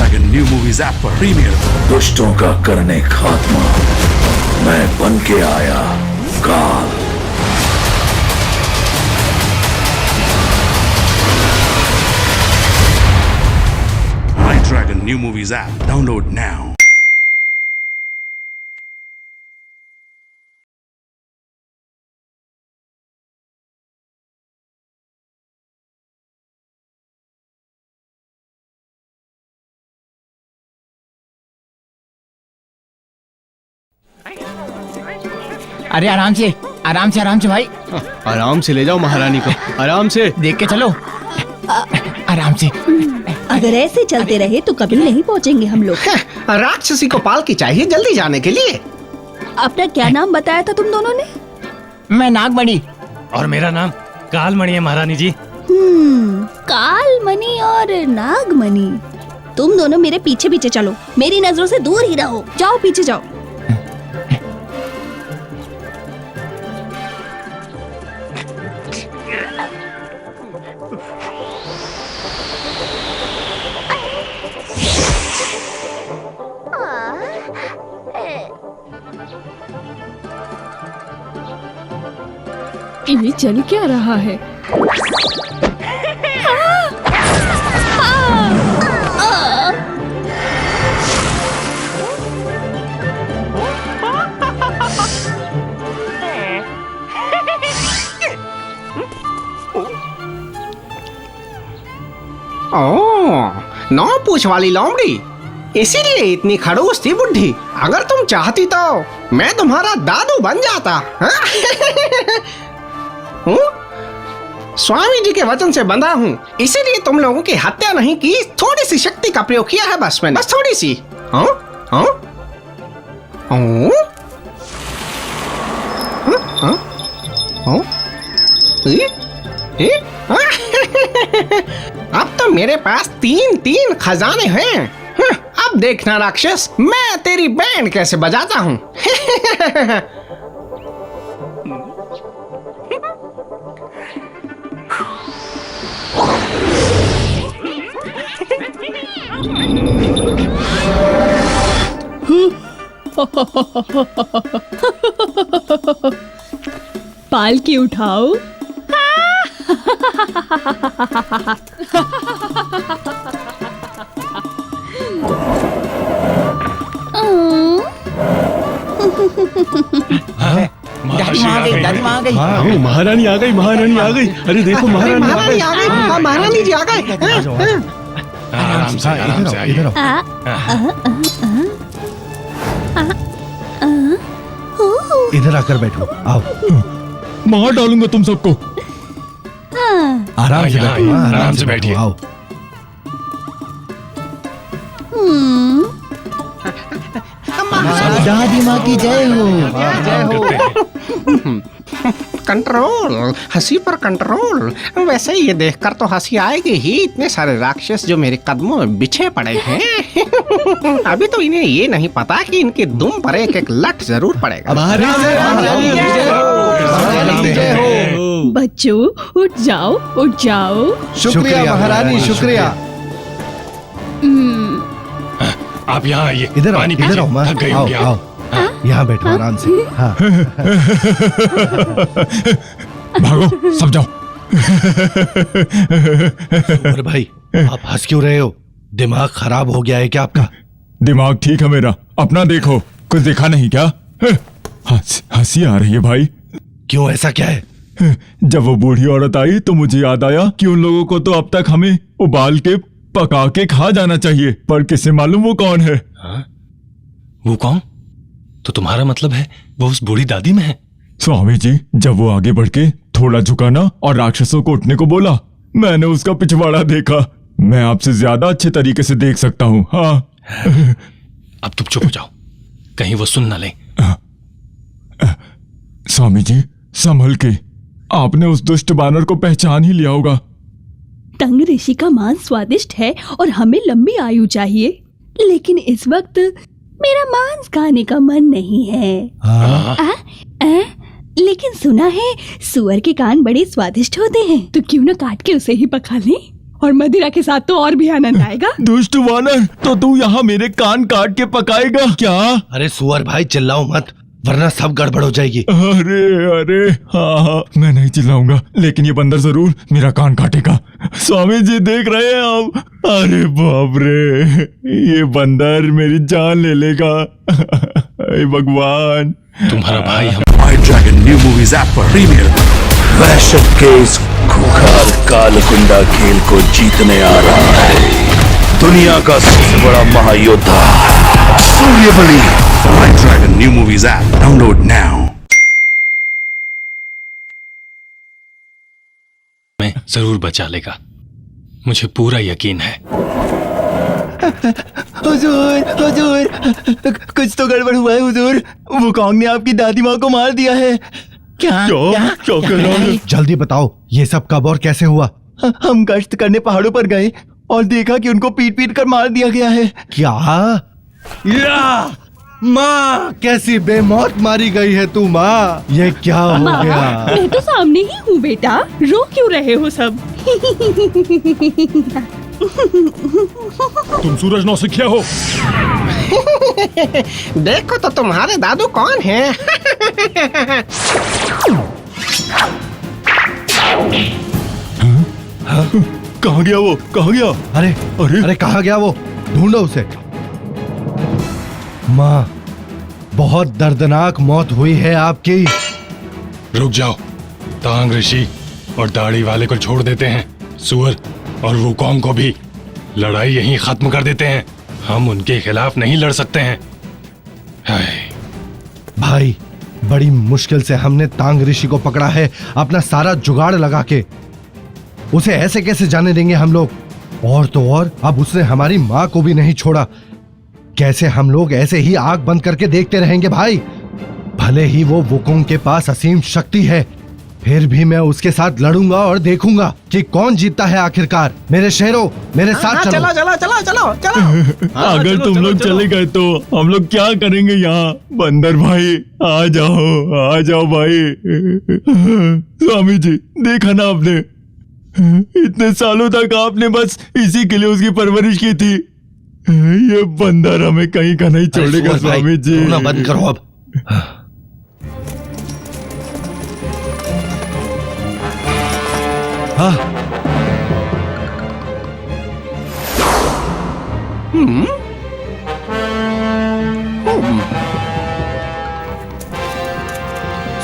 Dragon new movies app पर premiere. दुष्टों का करने खात्मा, मैं बन के आया काल। My Dragon new movies app download now। अरे आराम से आराम से आराम से भाई, आराम से ले जाओ महारानी को, आराम से देख के चलो, आराम से। अगर ऐसे चलते रहे तो कभी नहीं पहुंचेंगे हम लोग। राक्षसी को पालकी चाहिए जल्दी जाने के लिए। अपना क्या नाम बताया था तुम दोनों ने? मैं नागमणि। और मेरा नाम कालमणि है महारानी जी। कालमणि और नागमणि, तुम दोनों मेरे पीछे पीछे चलो, मेरी नजरों से दूर ही रहो। जाओ पीछे जाओ। ये चल क्या रहा है? नौ पूछ वाली लोमड़ी, इसीलिए इतनी खड़ूस थी बुढ़ी। अगर तुम चाहती तो मैं तुम्हारा दादू बन जाता। स्वामी जी के वचन से बंधा हूँ, इसीलिए तुम लोगों की हत्या नहीं की, थोड़ी सी शक्ति का प्रयोग किया है बस मैंने, बस थोड़ी सी। अब तो मेरे पास तीन खजाने हैं। अब देखना राक्षस, मैं तेरी बैंड कैसे बजाता हूँ। पालकी उठाओ। दादी माँ आ गई। महारानी आ गई, महारानी आ गई। अरे देखो महारानी आ गई। महारानी जी आ गए। आराम से इधर इधर आकर बैठो, आओ। मार डालूंगा तुम सबको। आराम से बैठो, आराम से बैठिए। आओ। दादी माँ की जय हो। जय हो। कंट्रोल, हंसी पर कंट्रोल। वैसे ये देखकर तो हंसी आएगी ही, इतने सारे राक्षस जो मेरे कदमों में बिछे पड़े हैं। अभी तो इन्हें ये नहीं पता कि इनके दुम पर एक एक लठ जरूर पड़ेगा। बच्चों उठ जाओ, उठ जाओ। शुक्रिया महारानी, शुक्रिया। आप यहाँ आइए, इधर आओ, पानी इधर आओ, थक गई आओ, होंगी आओ। यहाँ बैठो आराम से। हाँ। भागो सब जाओ। अरे भाई, आप हंस क्यों रहे हो? दिमाग खराब हो गया है क्या आपका? दिमाग ठीक है मेरा, अपना देखो। कुछ देखा नहीं क्या? हंसी आ रही है भाई। क्यों, ऐसा क्या है? जब वो बूढ़ी औरत आई तो मुझे याद आया कि उन लोगों को तो अब तक हमें उबाल के पका के खा जाना चाहिए, पर किसे मालूम वो कौन है? वो कौन? तो तुम्हारा मतलब है वो उस बूढ़ी दादी में है? स्वामी जी, जब वो आगे बढ़ के थोड़ा झुका ना और राक्षसों को उठने को बोला, मैंने उसका पिछवाड़ा देखा। मैं आपसे ज्यादा अच्छे तरीके से देख सकता हूँ। हाँ। अब तुम चुप हो जाओ, कहीं वो सुन ना ले। स्वामी जी संभल के, आपने उस दुष्ट बानर को पहचान ही लिया होगा। टंग ऋषि का मांस स्वादिष्ट है और हमें लंबी आयु चाहिए, लेकिन इस वक्त मेरा मांस खाने का मन नहीं है। लेकिन सुना है सुअर के कान बड़े स्वादिष्ट होते हैं, तो क्यों न काट के उसे ही पका लें? और मदिरा के साथ तो और भी आनंद आएगा। दुष्ट वानर, तो तू यहाँ मेरे कान काट के पकाएगा क्या? अरे सुअर भाई चिल्लाओ मत, वरना सब गड़बड़ हो जाएगी। अरे अरे हाँ, मैं नहीं चिल्लाऊंगा, लेकिन ये बंदर जरूर मेरा कान काटेगा। स्वामी जी देख रहे हैं आप? अरे बाप रे, ये बंदर मेरी जान ले लेगा। हे भगवान। तुम्हारा भाई हम My Dragon New Movies app पर प्रीमियर। वहशत के इस खुखार कालकुंडा खेल को जीतने आ रहा है दुनिया का सबसे बड़ा महायोद्धा Suryabali. My Dragon New Movies app. Download now. मैं जरूर बचा लेगा, मुझे पूरा यकीन है। हुजूर, हुजूर, कुछ तो गड़बड़ हुआ है हुजूर। वुकोंग ने आपकी दादी माँ को मार दिया है। क्या क्या कर रहा है? जल्दी बताओ ये सब कब और कैसे हुआ? हम गश्त करने पहाड़ों पर गए और देखा कि उनको पीट पीट कर मार दिया गया है। क्या? या माँ, कैसी बेमौत मारी गई है तू माँ, ये क्या हो माँ, गया? मैं तो सामने ही हूँ बेटा, रो क्यों रहे हो सब? तुम सूरज नौसिखिया हो? देखो तो तुम्हारे दादू कौन है। कहाँ गया वो? कहाँ गया? अरे अरे अरे कहाँ गया वो? ढूंढो उसे। माँ, बहुत दर्दनाक मौत हुई है आपकी। रुक जाओ, तांग ऋषि और दाढ़ी वाले को छोड़ देते हैं, सुअर और वुकोंग को भी। लड़ाई यहीं खत्म कर देते हैं, हम उनके खिलाफ नहीं लड़ सकते हैं। हाय। भाई, बड़ी मुश्किल से हमने तांग ऋषि को पकड़ा है, अपना सारा जुगाड़ लगा के। उसे ऐसे कैसे जाने देंगे हम लोग? और तो और अब उसने हमारी माँ को भी नहीं छोड़ा। कैसे हम लोग ऐसे ही आंख बंद करके देखते रहेंगे भाई? भले ही वो वुकोंग के पास असीम शक्ति है, फिर भी मैं उसके साथ लड़ूंगा और देखूंगा कि कौन जीतता है आखिरकार। मेरे शेरों, मेरे साथ चलो। चलो चलो चलो चलो चलो। अगर तुम लोग चले गए तो हम लोग क्या करेंगे यहाँ? बंदर भाई आ जाओ भाई। स्वामी जी, देखा ना आपने, इतने सालों तक आपने बस इसी के लिए उसकी परवरिश की थी। ये बंदर हमें कहीं का नहीं छोड़ेगा। अरे स्वामी जी, रोना बंद करो अब। हाँ,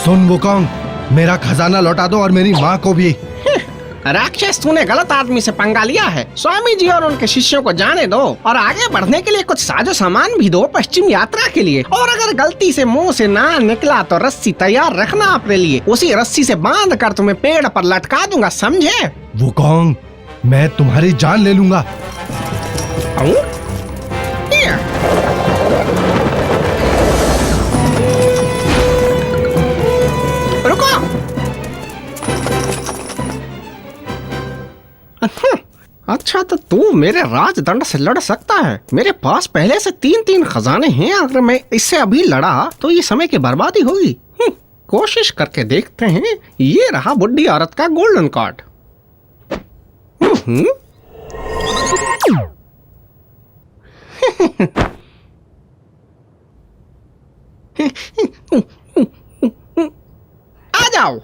सुन वुकोंग, मेरा खजाना लौटा दो और मेरी माँ को भी। राक्षस, तूने गलत आदमी से पंगा लिया है। स्वामी जी और उनके शिष्यों को जाने दो और आगे बढ़ने के लिए कुछ साजो सामान भी दो पश्चिम यात्रा के लिए। और अगर गलती से मुंह से ना निकला तो रस्सी तैयार रखना अपने लिए। उसी रस्सी से बांध कर तुम्हें पेड़ पर लटका दूंगा, समझे? वुकोंग, मैं तुम्हारी जान ले लूंगा। रुको। अच्छा, तो तू मेरे राजदंड से लड़ सकता है? मेरे पास पहले से 3-3 खजाने हैं। अगर मैं इससे अभी लड़ा तो ये समय की बर्बादी होगी। कोशिश करके देखते हैं। ये रहा बुड्ढी औरत का गोल्डन कार्ड। आ जाओ।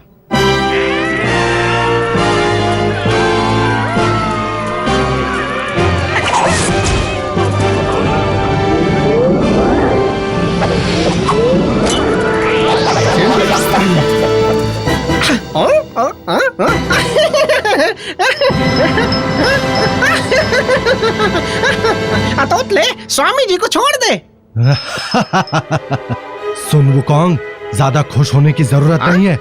अतोतले, स्वामी जी को छोड़ दे। सुन वुकोंग, ज्यादा खुश होने की जरूरत नहीं है।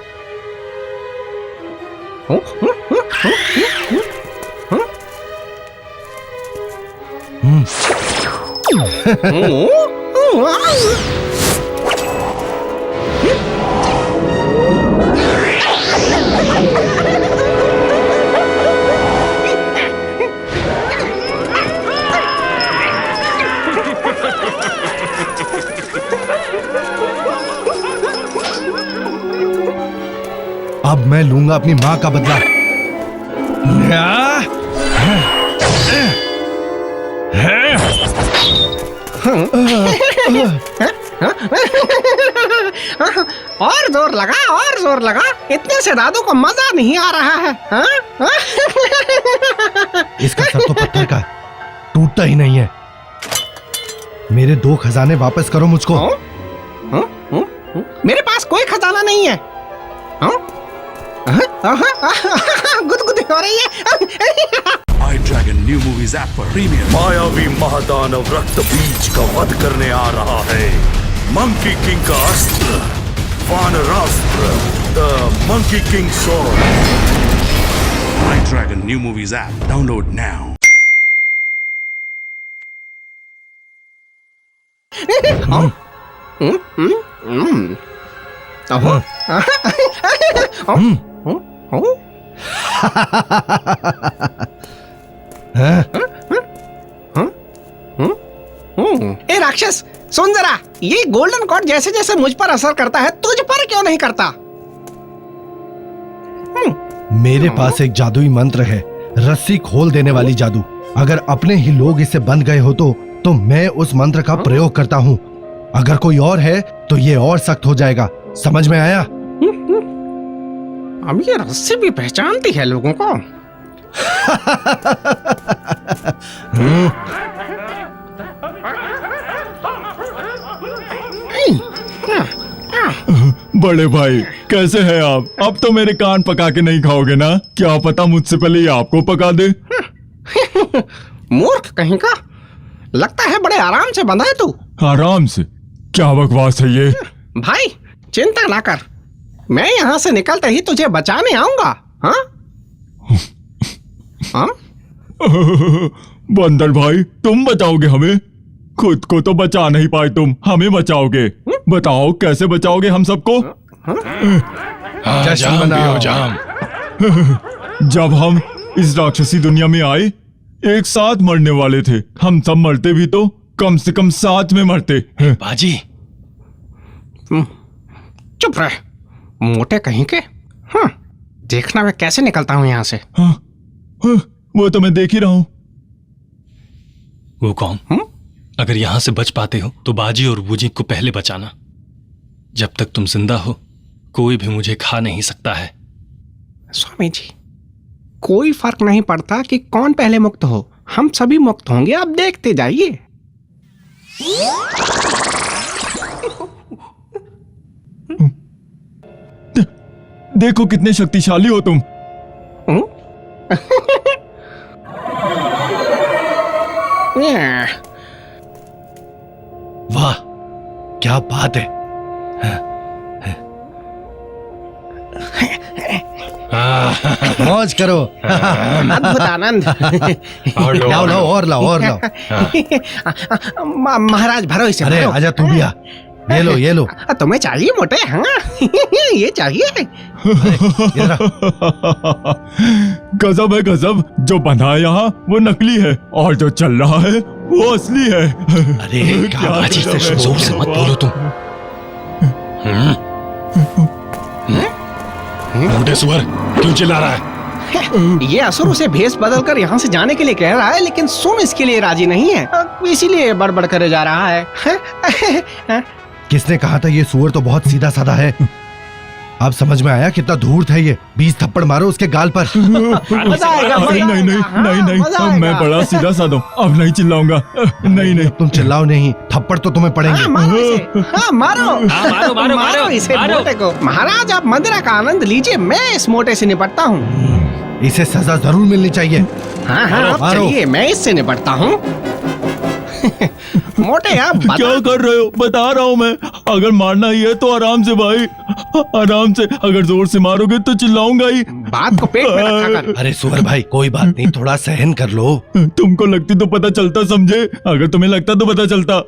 अब मैं लूंगा अपनी माँ का बदला। और जोर लगा, इतने से दादू को मजा नहीं आ रहा है। इसका सर तो पत्थर का है, टूटता ही नहीं है। मेरे 2 खजाने वापस करो मुझको। मेरे पास कोई खजाना नहीं है। गुदगुदी हो रही है। iDragon New Movies app पर प्रीमियर। मायावी महादानव रक्त बीज का वध करने आ रहा है। मंकी किंग का अस्त्र, वानरास्त्र, the monkey king sword. iDragon New Movies app. Download now. ए राक्षस, सुन जरा, ये गोल्डन कॉर्ड जैसे जैसे मुझ पर असर करता है, तुझ पर क्यों नहीं करता? मेरे पास एक जादुई मंत्र है, रस्सी खोल देने वाली जादू। अगर अपने ही लोग इससे बंध गए हो तो मैं उस मंत्र का प्रयोग करता हूँ। अगर कोई और है तो ये और सख्त हो जाएगा। समझ में आया? अब ये रस्सी भी पहचानती है लोगों को। बड़े भाई कैसे हैं आप? अब तो मेरे कान पका के नहीं खाओगे ना? क्या पता मुझसे पहले ये आपको पका दे। मूर्ख कहीं का, लगता है बड़े आराम से बंधा है तू। आराम से? क्या बकवास है ये? भाई चिंता ना कर, मैं यहाँ से निकलते ही तुझे बचाने आऊंगा। हाँ? हाँ? बंदर भाई तुम बचाओगे हमें? खुद को तो बचा नहीं पाए तुम, हमें बचाओगे? बताओ कैसे बचाओगे हम सबको? हाँ, जाम भी हो जाम। जब हम इस राक्षसी दुनिया में आए एक साथ मरने वाले थे। हम सब मरते भी तो कम से कम साथ में मरते। बाजी चुप रह, मोटे कहीं के। हाँ, देखना मैं कैसे निकलता हूँ यहाँ से। हाँ, वो तो मैं देख ही रहा हूँ। वो कौन? अगर यहाँ से बच पाते हो तो बाजी और बूजी को पहले बचाना। जब तक तुम जिंदा हो कोई भी मुझे खा नहीं सकता है। स्वामी जी, कोई फर्क नहीं पड़ता कि कौन पहले मुक्त हो, हम सभी मुक्त होंगे। आप देखते जाइए। देखो कितने शक्तिशाली हो तुम। वाह क्या बात है। मौज करो। अद्भुत आनंद। लाओ लाओ और लाओ और लाओ। महाराज भरो इसे। अरे भरो। आजा तू भी आ। ये लो ये लो। तुम्हें चाहिए मोटे? हाँ ये चाहिए। गजब है गजब, जो बंधा है यहाँ वो नकली है और जो चल रहा है वो असली है। अरे क्या बाजी से जोर से मत बोलो तुम। मोटे सुअर क्यों चिल्ला रहा है? ये असुर उसे भेष बदलकर यहाँ से जाने के लिए कह रहा है, लेकिन सुन इसके लिए राजी नहीं है, इसीलिए बड़बड़ करे जा रहा है। किसने कहा था ये सुअर तो बहुत सीधा साधा है? अब समझ में आया कितना धूर्त है ये। 20 थप्पड़ मारो उसके गाल पर। नहीं, मैं बड़ा सीधा साधा हूं, अब नहीं चिल्लाऊंगा। नहीं तुम चिल्लाओ नहीं, थप्पड़ तो तुम्हें पड़ेंगे। मारो इसे मोटे को। महाराज आप मदिरा का आनंद लीजिए, मैं इस मोटे से निपटता हूँ। इसे सजा जरूर मिलनी चाहिए। हाँ चलिए मैं इससे निपटता हूँ। मोटे आप क्या कर रहे हो? बता रहा हूँ मैं, अगर मारना ही है तो आराम से भाई, आराम से। अगर जोर से मारोगे तो चिल्लाऊंगा ही। बात को पेट में रखा कर। अरे सुअर भाई कोई बात नहीं, थोड़ा सहन कर लो। तुमको लगती तो पता चलता समझे, अगर तुम्हें लगता तो पता चलता।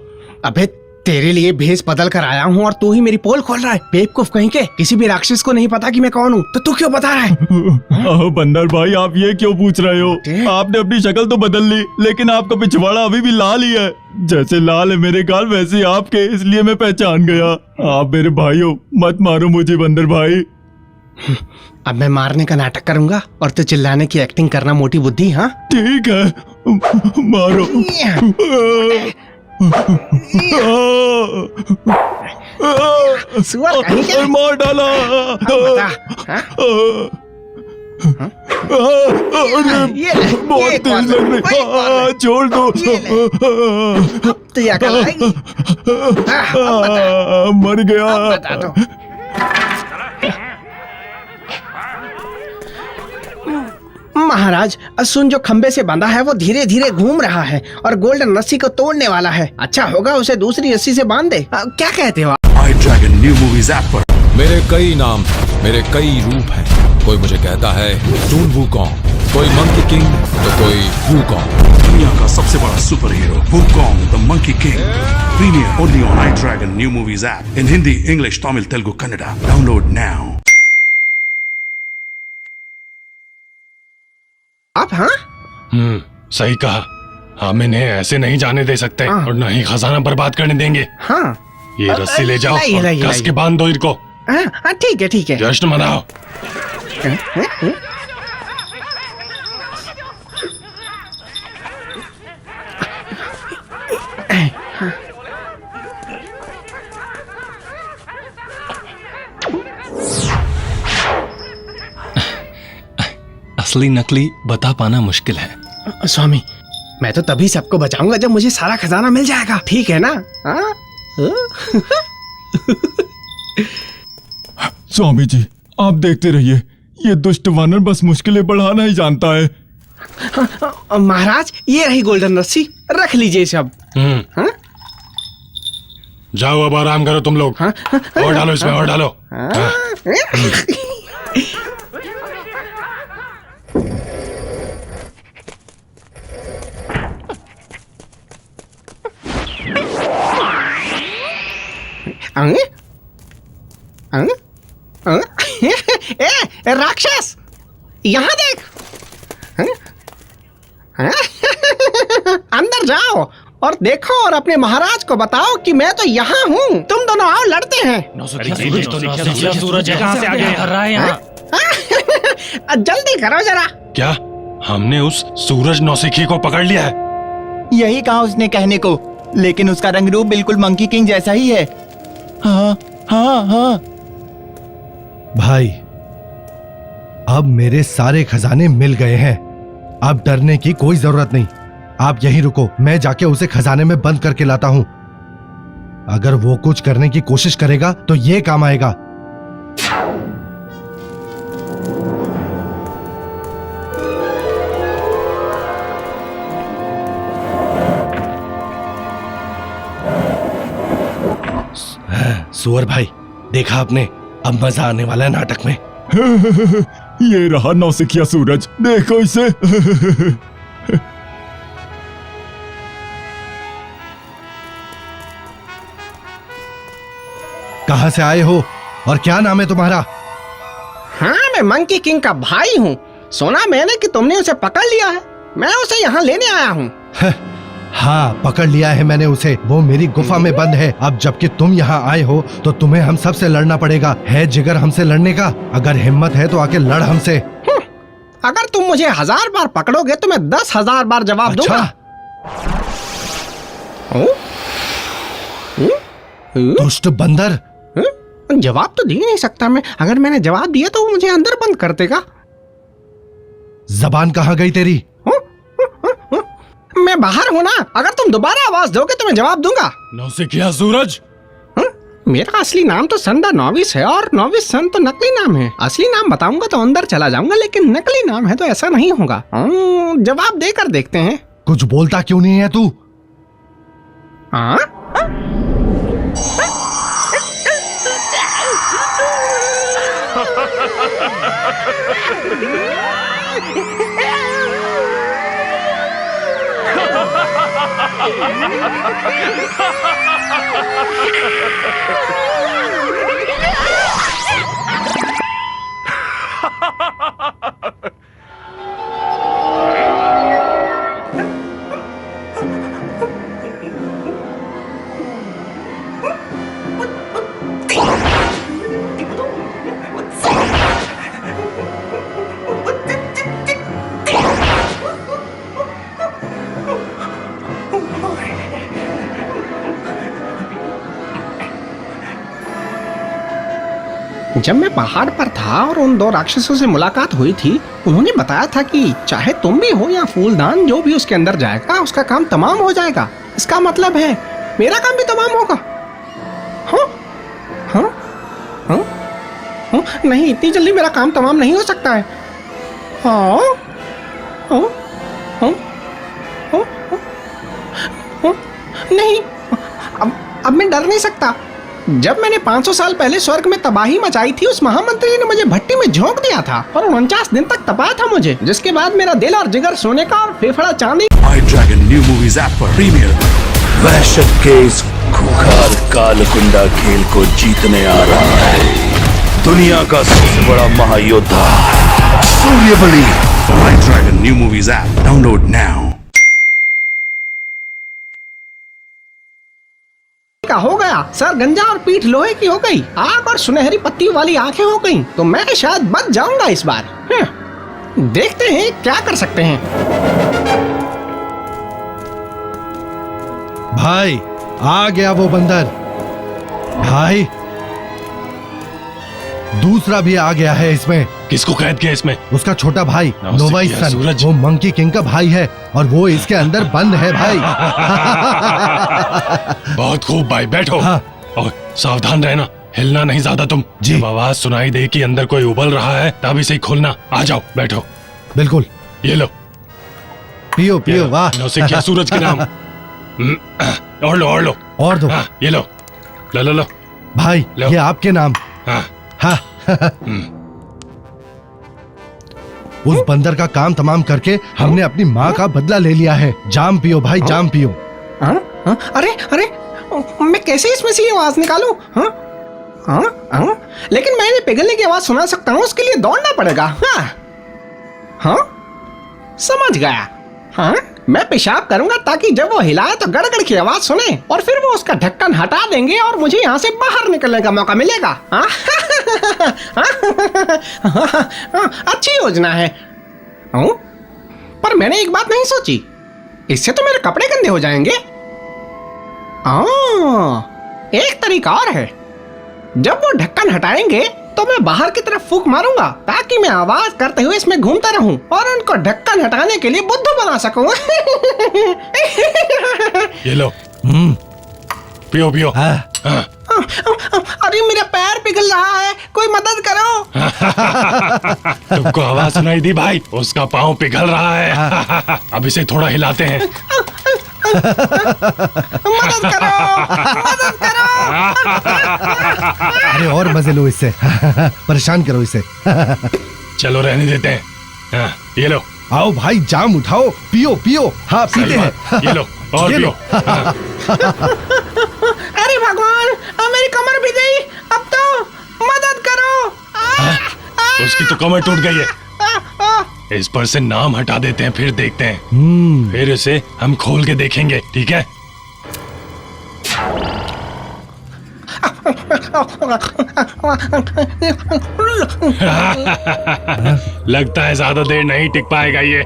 अबे तेरे लिए भेष बदल कर आया हूँ और तू ही मेरी पोल खोल रहा है। बेवकूफ कहीं के, किसी भी राक्षस को नहीं पता कि मैं कौन हूँ, तो तू क्यों बता रहा है? बंदर भाई आप ये क्यों पूछ रहे हो? आपने अपनी शक्ल तो बदल ली, लेकिन आपका पिछवाड़ा अभी भी लाल ही है। जैसे लाल है मेरे गाल वैसे ही आपके, इसलिए मैं पहचान गया। आप मेरे भाई हो, मत मारो मुझे बंदर भाई। अब मैं मारने का नाटक करूंगा और तू चिल्लाने की एक्टिंग करना मोटी बुद्धि। हाँ ठीक है, मारो। सुअर कहीं के? मार डाला। बता, हाँ? ये ले, बहुत ये तेज कौन लग है? रही है। छोड़ दो। तो ये अकल आएगी? मर गया। बता दो। महाराज, सुन, जो खंबे से बंधा है वो धीरे धीरे घूम रहा है और गोल्डन रस्सी को तोड़ने वाला है। अच्छा होगा उसे दूसरी रस्सी से बांध दे। क्या कहते हो? iDragon New Movies app पर मेरे कई नाम, मेरे कई रूप हैं। कोई मुझे कहता है टून वूकॉन्ग, कोई मंकी किंग, तो कोई वूकॉन्ग। दुनिया का सबसे बड़ा superhero Wukong the monkey king. Premiere only on iDragon New Movies app in Hindi, English, Tamil, Telugu, Kannada. Download now. आप? हाँ, सही कहा। हम इन्हें ऐसे नहीं जाने दे सकते हाँ। और न ही खजाना बर्बाद करने देंगे। हाँ। ये रस्सी ले जाओ लाई, और लाई, कस लाई। के बांध दो इनको। हाँ, ठीक है, ठीक है। जश्न मनाओ। असली नकली बता पाना मुश्किल है। स्वामी, मैं तो तभी सबको बचाऊंगा जब मुझे सारा खजाना मिल जाएगा, ठीक है ना? हाँ? स्वामी जी, आप देखते रहिए। ये दुष्ट वानर बस मुश्किलें बढ़ाना ही जानता है। महाराज, ये रही गोल्डन रस्सी, रख लीजिए सब। हाँ? जाओ अब आराम करो तुम लोग। हाँ? और डालो इसमें, और डालो। हाँ। राक्षस, यहाँ देख। अंदर जाओ और देखो और अपने महाराज को बताओ कि मैं तो यहाँ हूँ। तुम दोनों आओ, लड़ते हैं। सूरज कहाँ से आ गया कर रहा है यहाँ? जल्दी करो जरा। क्या हमने उस सूरज नौसिखी को पकड़ लिया है? यही कहा उसने कहने को, लेकिन उसका रंग रूप बिल्कुल मंकी किंग जैसा ही है। हाँ हाँ हाँ। भाई, अब मेरे सारे खजाने मिल गए हैं। अब डरने की कोई जरूरत नहीं। आप यहीं रुको, मैं जाके उसे खजाने में बंद करके लाता हूं। अगर वो कुछ करने की कोशिश करेगा तो ये काम आएगा। सुअर भाई, देखा आपने? अब मजा आने वाला है नाटक में। ये रहा नौसिखिया सूरज, देखो इसे। कहां से आए हो और क्या नाम है तुम्हारा? हाँ, मैं मंकी किंग का भाई हूँ। सुना मैंने कि तुमने उसे पकड़ लिया है। मैं उसे यहाँ लेने आया हूँ। हाँ, पकड़ लिया है मैंने उसे। वो मेरी गुफा में बंद है। अब जबकि तुम यहाँ आए हो तो तुम्हें हम सबसे लड़ना पड़ेगा। है जिगर हमसे लड़ने का? अगर हिम्मत है तो आके लड़ हमसे। अगर तुम मुझे 1000 बार पकड़ोगे तो मैं 10,000 बार जवाब दूंगा। दुष्ट बंदर, जवाब तो दे नहीं सकता मैं। अगर मैंने जवाब दिया तो वो मुझे अंदर बंद कर देगा। जबान कहाँ गई तेरी? मैं बाहर हूँ ना। अगर तुम दोबारा आवाज दोगे तो मैं जवाब दूंगा। नौसिखिया सूरज, मेरा असली नाम तो संदा नौविस है और नौविस सन तो नकली नाम है। असली नाम बताऊंगा तो अंदर चला जाऊंगा, लेकिन नकली नाम है तो ऐसा नहीं होगा। जवाब देकर देखते हैं। कुछ बोलता क्यों नहीं है तू? हाँ? जब मैं पहाड़ पर था और उन 2 राक्षसों से मुलाकात हुई थी, उन्होंने बताया था कि चाहे तुम भी हो या फूलदान, जो भी उसके अंदर जाएगा उसका काम तमाम हो जाएगा। इसका मतलब है मेरा काम भी तमाम होगा। हाँ हाँ हाँ हाँ, नहीं, इतनी जल्दी मेरा काम तमाम नहीं हो सकता है। हाँ हाँ हाँ हाँ हाँ, नहीं, अब मैं डर नहीं सकता। जब मैंने 500 साल पहले स्वर्ग में तबाही मचाई थी, उस महामंत्री ने मुझे भट्टी में झोंक दिया था और 49 दिन तक तपाया था मुझे, जिसके बाद मेरा दिल और जिगर सोने का और फेफड़ा चांदी। आई ड्रैगन न्यू मूवीज ऐप पर प्रीमियर। वहशत के इस खुखार कालकुंडा खेल को जीतने आ रहा है दुनिया का सबसे बड़ा महायोद्धा Suryabali. IDragon new movies app download now. का हो गया, सर गंजा और पीठ लोहे की हो गई, आग और सुनहरी पत्ती वाली आंखें हो गई, तो मैं शायद बच जाऊंगा इस बार। देखते हैं क्या कर सकते हैं। भाई आ गया वो बंदर। भाई दूसरा भी आ गया है इसमें। किसको कैद किया इसमें? उसका छोटा भाई नोवाई सन, सूरज। वो मंकी किंग का भाई है और वो इसके अंदर बंद है भाई। बहुत खूब भाई, बैठो। हाँ। और सावधान रहना, हिलना नहीं ज्यादा तुम। जी। जब आवाज सुनाई दे कि अंदर कोई उबल रहा है तभी से ही खोलना। आ जाओ, बैठो। बिल्कुल। ये लो, पियो पियो, वाह। नौसिखिया सूरज के नाम। और लो और लो। और दो। हाँ, ये लो लो लो लो। भाई लो। ये आपके नाम। हाँ। हाँ। उस बंदर का काम तमाम करके हमने अपनी माँ का बदला ले लिया है। जाम पियो भाई, जाम पियो। हाँ? हाँ? अरे अरे, मैं कैसे इसमें से ये आवाज निकालूं? हाँ? हाँ? हाँ? लेकिन मैं इन्हें पिघलने की आवाज सुना सकता हूँ, उसके लिए दौड़ना पड़ेगा। हाँ? हाँ? समझ गया। हाँ? मैं पेशाब करूंगा ताकि जब वो हिलाए तो गड़गड़ की आवाज सुने और फिर वो उसका ढक्कन हटा देंगे और मुझे यहाँ से बाहर निकलने का मौका मिलेगा। हाँ? अच्छी योजना है। हाँ? पर मैंने एक बात नहीं सोची, इससे तो मेरे कपड़े गंदे हो जाएंगे। एक तरीका और है। जब वो ढक्कन हटाएंगे तो मैं बाहर की तरफ फूंक मारूंगा ताकि मैं आवाज करते हुए इसमें घूमता रहूं और उनको ढक्कन हटाने के लिए बुद्धू बना सकूं। ये लो, पियो पियो। हाँ। हाँ। अरे मेरा पैर पिघल रहा है, कोई मदद करो। तुमको आवाज सुनाई दी भाई? उसका पाँव पिघल रहा है। अब इसे थोड़ा हिलाते हैं। मदद करो, मदद करो। अरे और मजे लो इससे। परेशान करो इसे। चलो रहने देते हैं। हाँ, ये लो। आओ भाई, जाम उठाओ, पियो पियो। हाँ पीते हैं। ये लो और ये पियो। लो। हाँ। अरे भगवान, मेरी कमर भी गई। अब तो मदद करो। उसकी तो कमर टूट गई है। इस पर से नाम हटा देते हैं, फिर देखते हैं। फिर इसे हम खोल के देखेंगे, ठीक है? लगता है ज्यादा देर नहीं टिक पाएगा ये।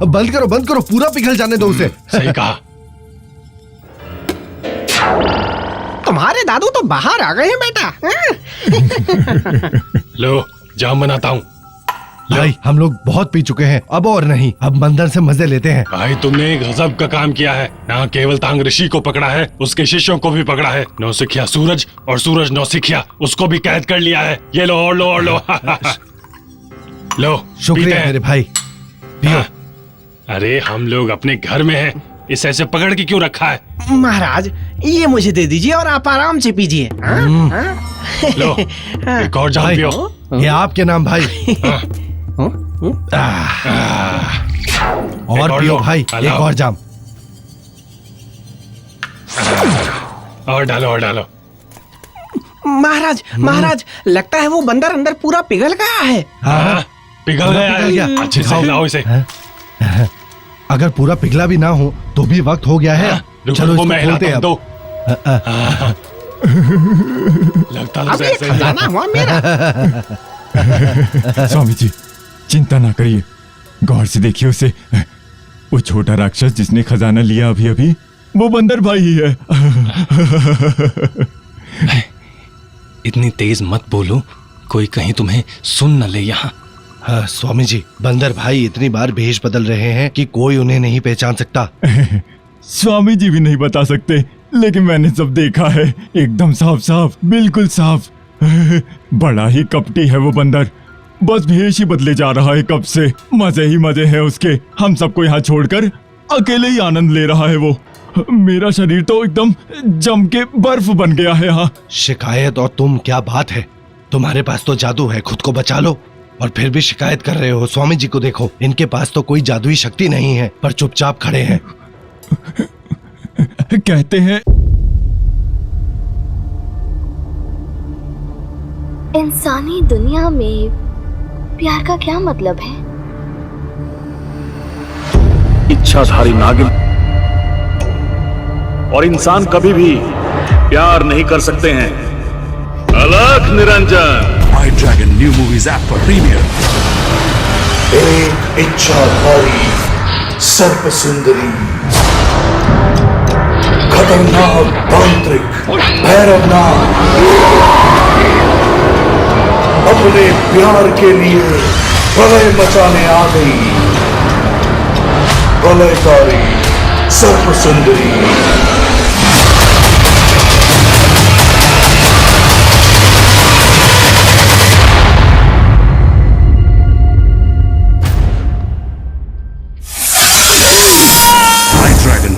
बंद करो, पूरा पिघल जाने दो उसे। सही कहा। तुम्हारे दादू तो बाहर आ गए हैं बेटा। लो, जाम बनाता हूँ। भाई हम लोग बहुत पी चुके हैं, अब और नहीं। अब मंदिर से मजे लेते हैं। भाई तुमने एक गजब का काम किया है। न केवल तांग ऋषि को पकड़ा है, उसके शिष्यों को भी पकड़ा है। नौसिखिया सूरज और सूरज नौसिखिया, उसको भी कैद कर लिया है। ये लो और लो और लो। लो, शुक्रिया मेरे भाई, पियो। हाँ। अरे हम लोग अपने घर में हैं, इसे ऐसे पकड़ के क्यों रखा है? महाराज, ये मुझे दे दीजिए और आप आराम से पीजिए। लो, एक और जाम भाई, पियो। ये आपके नाम भाई। और और पियो लो। भाई, एक और जाम। और डालो और डालो। महाराज, लगता है वो बंदर अंदर पूरा पिघल गया है। हाँ, पिघल गया। अच्छे से हिलाओ इसे। अगर पूरा पिघला भी ना हो तो भी वक्त हो गया है। चलो इसको खोलते हैं अब। लगता अब ये खजाना हुआ मेरा। स्वामी जी, चिंता ना करिए, गौर से देखिए उसे। वो छोटा राक्षस जिसने खजाना लिया अभी अभी, वो बंदर भाई ही है। इतनी तेज मत बोलो, कोई कहीं तुम्हें सुन न ले यहाँ। हाँ स्वामी जी, बंदर भाई इतनी बार भेष बदल रहे हैं कि कोई उन्हें नहीं पहचान सकता। स्वामी जी भी नहीं बता सकते, लेकिन मैंने सब देखा है, एकदम साफ साफ, बिल्कुल साफ। बड़ा ही कपटी है वो बंदर, बस भेष ही बदले जा रहा है कब से। मजे ही मजे है उसके, हम सबको यहाँ छोड़कर अकेले ही आनंद ले रहा है वो। मेरा शरीर तो एकदम जम के बर्फ बन गया है यहाँ। शिकायत और तुम, क्या बात है, तुम्हारे पास तो जादू है, खुद को बचा लो। और फिर भी शिकायत कर रहे हो। स्वामी जी को देखो, इनके पास तो कोई जादुई शक्ति नहीं है, पर चुपचाप खड़े हैं। कहते हैं इंसानी दुनिया में प्यार का क्या मतलब है? इच्छाधारी नागिन और इंसान कभी भी प्यार नहीं कर सकते हैं। अलख निरंजन। आई ड्रैगन न्यू मूवीज ऐप पर प्रीमियर। एक इच्छाधारी सर्प सुंदरी, खतरनाक तांत्रिक भैरवनाथ अपने प्यार के लिए प्रलय मचाने आ गई। प्रलयकारी सर्प सुंदरी।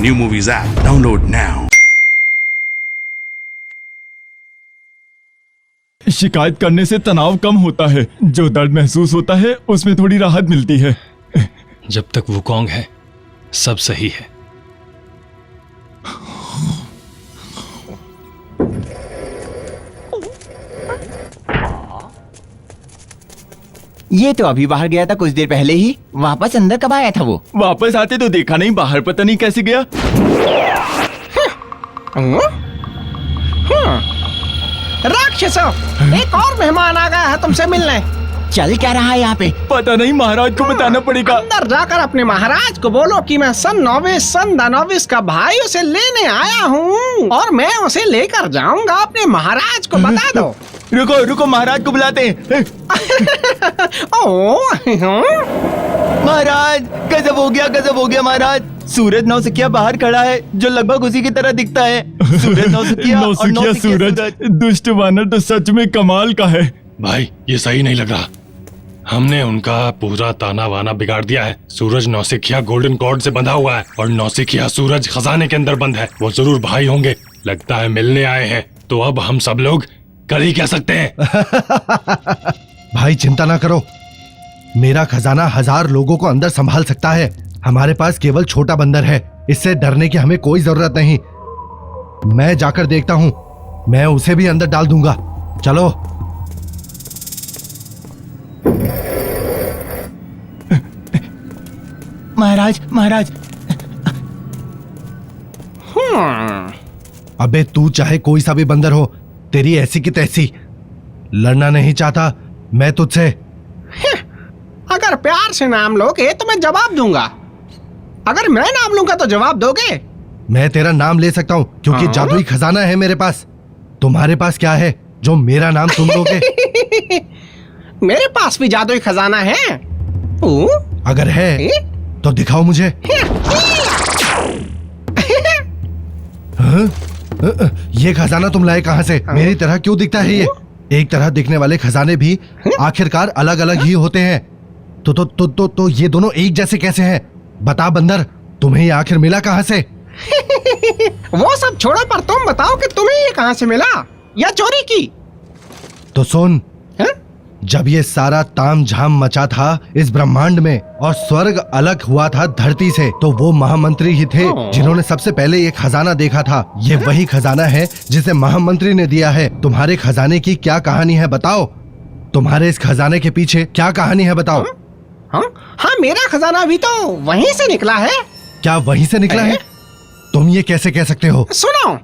New Movies app. Download now. शिकायत करने से तनाव कम होता है, जो दर्द महसूस होता है उसमें थोड़ी राहत मिलती है। जब तक वुकोंग है सब सही है। ये तो अभी बाहर गया था कुछ देर पहले ही, वापस अंदर कब आया था वो? वापस आते तो देखा नहीं, बाहर पता नहीं कैसे गया। राक्षसों, एक और मेहमान आ गया है तुमसे मिलने। चल क्या रहा है यहाँ पे? पता नहीं, महाराज को बताना पड़ेगा। अंदर जाकर अपने महाराज को बोलो कि मैं सन दानोविस का भाई उसे लेने आया हूँ और मैं उसे लेकर जाऊंगा। अपने महाराज को बता दो। रुको रुको, महाराज को बुलाते हैं। महाराज, गजब हो गया महाराज। सूरज नौसिखिया बाहर खड़ा है, जो लगभग उसी की तरह दिखता है। सूरज नौसिखिया और नौसिखिया सूरज, दुष्ट वानर तो सच में कमाल का है। भाई ये सही नहीं लग रहा, हमने उनका पूरा ताना वाना बिगाड़ दिया है। सूरज नौसिखिया गोल्डन कॉर्ड से बंधा हुआ है और नौसिखिया सूरज खजाने के अंदर बंद है। वो जरूर भाई होंगे, लगता है मिलने आए हैं। तो अब हम सब लोग कर ही क्या सकते हैं। भाई चिंता ना करो, मेरा खजाना 1000 लोगों को अंदर संभाल सकता है। हमारे पास केवल छोटा बंदर है, इससे डरने की हमें कोई जरूरत नहीं। मैं जाकर देखता हूँ, मैं उसे भी अंदर डाल दूंगा। चलो। महाराज। अबे तू चाहे कोई सा भी बंदर हो, तेरी ऐसी की तैसी। लड़ना नहीं चाहता मैं तुझसे। अगर प्यार से नाम लोगे तो मैं जवाब दूंगा, अगर मैं नाम लूंगा तो जवाब दोगे? मैं तेरा नाम ले सकता हूँ क्योंकि जादुई खजाना है मेरे पास। तुम्हारे पास क्या है जो मेरा नाम तुम लोगे? मेरे पास भी जादुई खजाना है। अगर है तो दिखाओ मुझे। ये खजाना तुम लाए कहाँ से? मेरी तरह क्यों दिखता है ये? एक तरह दिखने वाले खजाने भी आखिरकार अलग अलग ही होते हैं। तो ये दोनों एक जैसे कैसे हैं? बता बंदर, तुम्हें ये आखिर मिला कहाँ से? वो सब छोड़ो, पर तुम बताओ कि तुम्हें ये कहाँ से मिला या चोरी की? तो सुन, जब ये सारा ताम झाम मचा था इस ब्रह्मांड में और स्वर्ग अलग हुआ था धरती से, तो वो महामंत्री ही थे जिन्होंने सबसे पहले ये खजाना देखा था। ये वही खजाना है जिसे महामंत्री ने दिया है। तुम्हारे खजाने की क्या कहानी है बताओ? तुम्हारे इस खजाने के पीछे क्या कहानी है बताओ? हाँ, मेरा खजाना भी तो वहीं से निकला है। क्या वहीं से निकला है? तुम ये कैसे कह सकते हो? सुनो,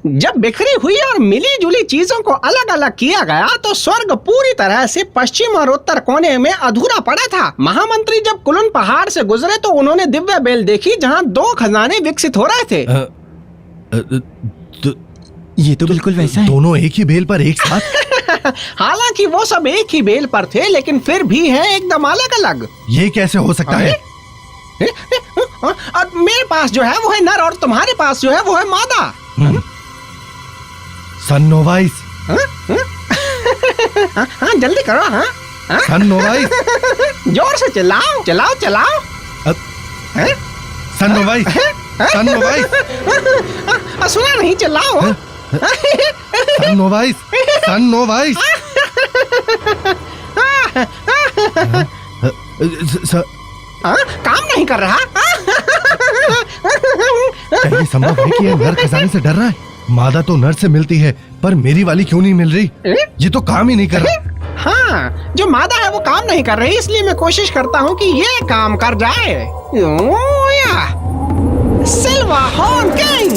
जब बिखरी हुई और मिली जुली चीजों को अलग अलग किया गया तो स्वर्ग पूरी तरह से पश्चिम और उत्तर कोने में अधूरा पड़ा था। महामंत्री जब कुलन पहाड़ से गुजरे तो उन्होंने दिव्य बेल देखी जहां 2 खजाने विकसित हो रहे थे। ये तो बिल्कुल वैसा है। दोनों एक ही बेल पर एक साथ? हालांकि वो सब एक ही बेल पर थे, लेकिन फिर भी है एकदम अलग अलग। ये कैसे हो सकता है? और मेरे पास जो है वो है नर, और तुम्हारे पास जो है वो है मादा। सनोवाइस। हाँ जल्दी करो। हाँ सनोवाइस। जोर से चिल्लाओ चिल्लाओ चिल्लाओ। सनोवाइस। सनोवाइस। सुना नहीं, चिल्लाओ। सनोवाइस। सनोवाइस। काम नहीं कर रहा। क्या ये संभव है कि ये नर खजाने से डर रहा है? मादा तो नर से मिलती है, पर मेरी वाली क्यों नहीं मिल रही? ये तो काम ही नहीं कर रहा। हाँ, जो मादा है वो काम नहीं कर रही, इसलिए मैं कोशिश करता हूँ कि ये काम कर जाए। सिल्वा हॉर्न किंग।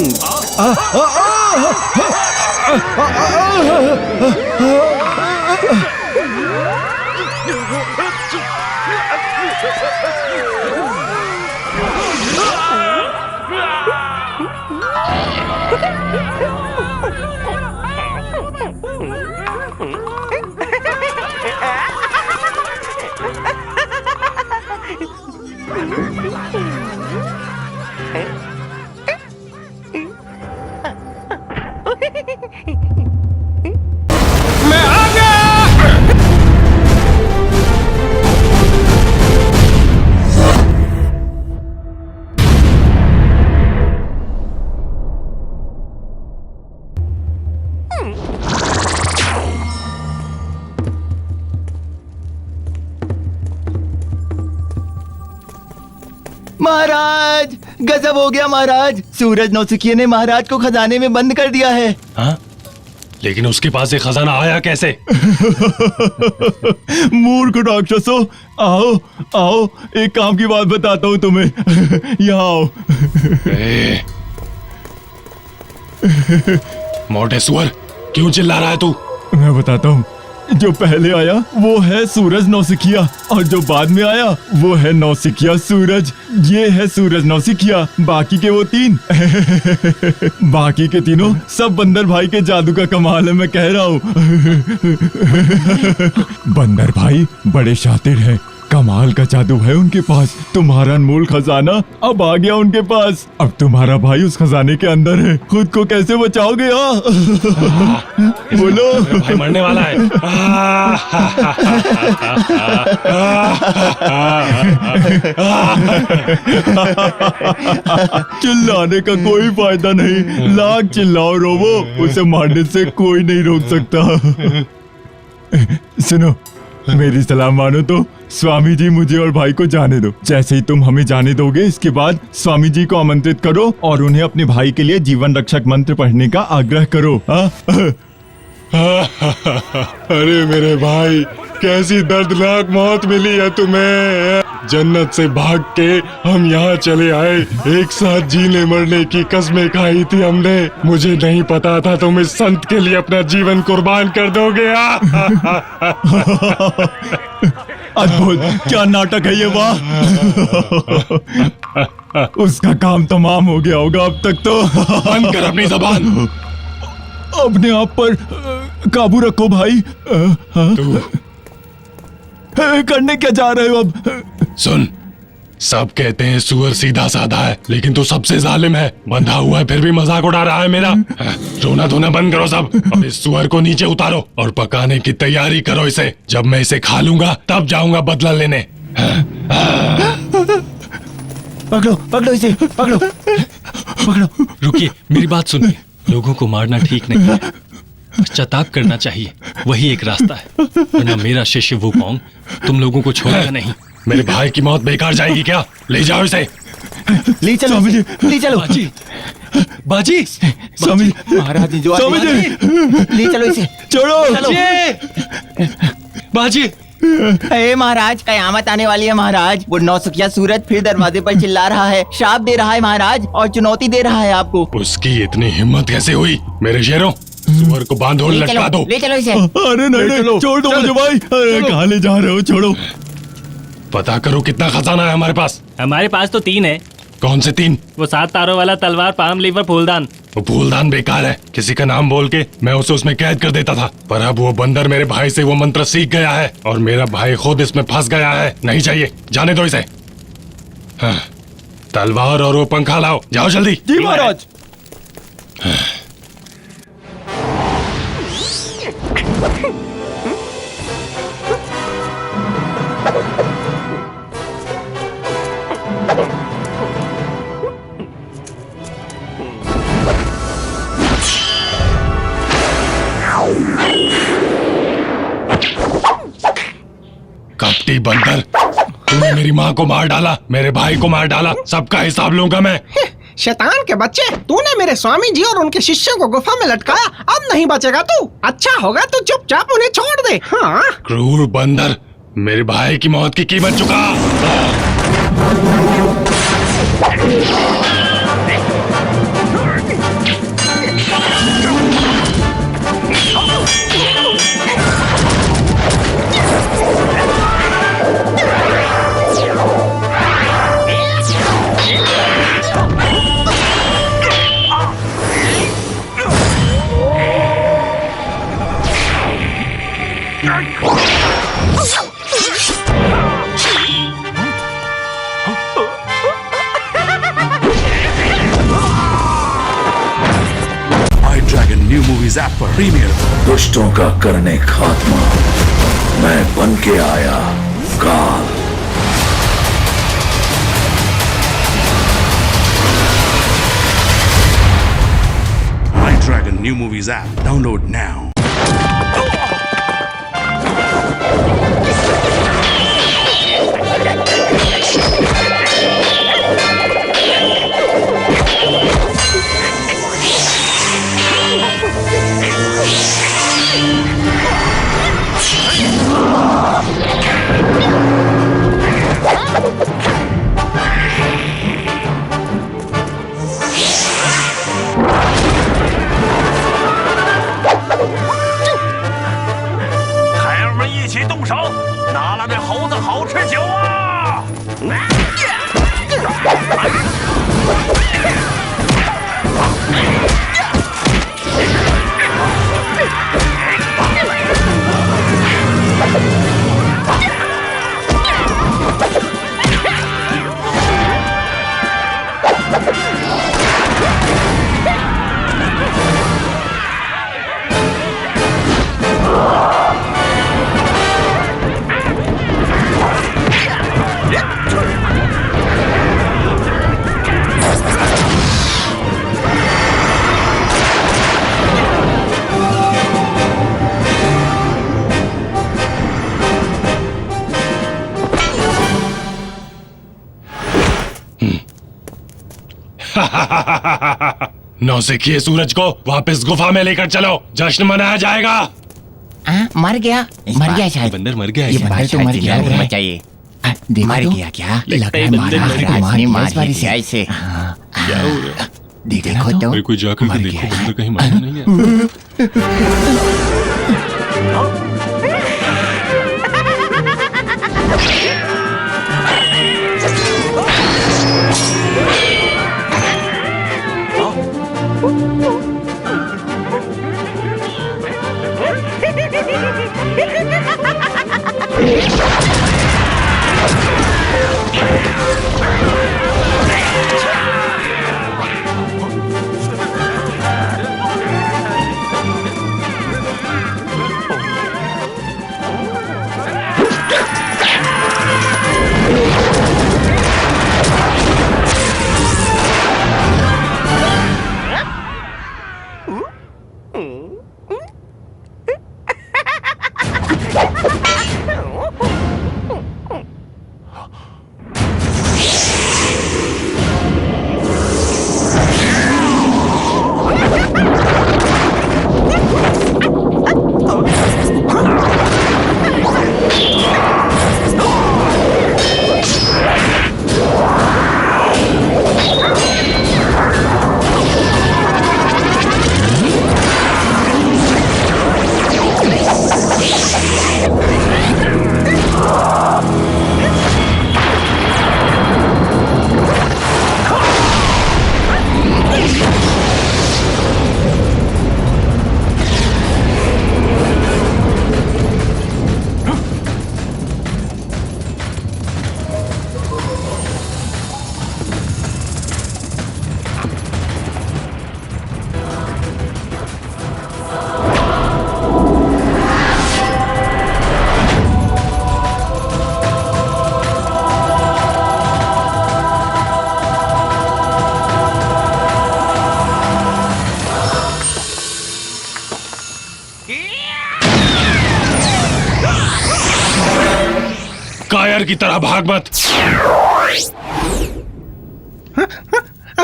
मैं आ गया। महाराज, गजब हो गया महाराज। सूरज नौसिखिए ने महाराज को खजाने में बंद कर दिया है। हाँ? लेकिन उसके पास ये खजाना आया कैसे? मूर्ख राक्षसों, आओ आओ, एक काम की बात बताता हूँ तुम्हें। यहाँ आओ। मोटे सुअर, क्यों चिल्ला रहा है तू? मैं बताता हूँ। जो पहले आया वो है सूरज नौसिखिया, और जो बाद में आया वो है नौसिखिया सूरज। ये है सूरज नौसिखिया, बाकी के वो तीन। बाकी के तीनों सब बंदर भाई के जादू का कमाल है, मैं कह रहा हूँ। बंदर भाई बड़े शातिर हैं, कमाल का जादू है उनके पास। तुम्हारा अनमोल खजाना अब आ गया उनके पास। अब तुम्हारा भाई उस खजाने के अंदर है, खुद को कैसे बचाओगे? बोलो। भाई मरने वाला है। चिल्लाने का कोई फायदा नहीं, लाख चिल्लाओ रोवो, उसे मारने से कोई नहीं रोक सकता। सुनो, मेरी सलाह मानो तो स्वामी जी मुझे और भाई को जाने दो। जैसे ही तुम हमें जाने दोगे, इसके बाद स्वामी जी को आमंत्रित करो और उन्हें अपने भाई के लिए जीवन रक्षक मंत्र पढ़ने का आग्रह करो। अरे मेरे भाई, कैसी दर्दनाक मौत मिली है तुम्हें। जन्नत से भाग के हम यहाँ चले आए, एक साथ जीने मरने की कस्में खाई थी हमने। मुझे नहीं पता था तुम इस संत के लिए अपना जीवन कुर्बान कर दोगे। अद्भुत, क्या नाटक है ये, वाह। उसका काम तमाम हो गया होगा अब तक तो। बंद कर अपनी जबान। अपने आप पर काबू रखो भाई। करने क्या जा रहे हो अब? सुन, सब कहते हैं सुअर सीधा साधा है, लेकिन तू सबसे जालिम है। बंधा हुआ है फिर भी मजाक उड़ा रहा है मेरा। रोना धोना बंद करो सब, अब इस सुअर को नीचे उतारो और पकाने की तैयारी करो इसे। जब मैं इसे खा लूंगा तब जाऊंगा बदला लेने। पकड़ो पकड़ो इसे, पकड़ो पकड़ो। रुकिए, मेरी बात सुनिए। लोगों को मारना ठीक नहीं है, पश्चाताप करना चाहिए, वही एक रास्ता है। वरना मेरा शिष्य वुकोंग तुम लोगों को छोड़ेगा नहीं। मेरे भाई की मौत बेकार जाएगी क्या? ले जाओ इसे। ले चलो, ले चलो। बाजी, बाजी, स्वामी महाराज जी, जो स्वामी जी, ले चलो इसे, छोड़ो। बाजी, अरे महाराज, कयामत आने वाली है महाराज। वो नौसिखिया सूरज फिर दरवाजे पर चिल्ला रहा है, श्राप दे रहा है महाराज, और चुनौती दे रहा है आपको। उसकी इतनी हिम्मत कैसे हुई? मेरे शेरों, सुअर को बांधो, लटका दो। ले चलो इसे। अरे नहीं, छोड़ दो मुझे भाई। अरे कहाँ ले जा रहे हो? छोड़ो। पता करो कितना खजाना है हमारे पास। हमारे पास तो 3 है, कौन से 3? वो 7 तारों वाला तलवार, पाम लीफ और फूलदान। वो फूलदान बेकार है, किसी का नाम बोल के मैं उसे उसमें कैद कर देता था, पर अब वो बंदर मेरे भाई से वो मंत्र सीख गया है और मेरा भाई खुद इसमें फंस गया है। नहीं चाहिए, जाने दो इसे। हाँ, तलवार और वो पंखा लाओ, जाओ जल्दी। जी महाराज। कपटी बंदर, तूने मेरी माँ को मार डाला, मेरे भाई को मार डाला, सबका हिसाब लूंगा मैं। शैतान के बच्चे, तूने मेरे स्वामी जी और उनके शिष्यों को गुफा में लटकाया, अब नहीं बचेगा तू। अच्छा होगा तू चुपचाप उन्हें छोड़ दे। हाँ? क्रूर बंदर, मेरे भाई की मौत की कीमत चुका। iDragon न्यू मूवीज ऐप पर प्रीमियर। दुष्टों का करने खात्मा, मैं बन के आया काल। iDragon new movies app download now. नौसिखिए सूरज को वापस गुफा में लेकर चलो, जश्न मनाया जाएगा। मर गया शायद। बंदर मर गया। ये बंदर तो मर गया होना चाहिए। मर गया क्या? लगता है बंदर मर गया। महाराज से ऐसे। क्या हो रहा है? देखो तो कोई जाकर के देखो, बंदर कहीं मारा नहीं है। कायर की तरह भाग मत।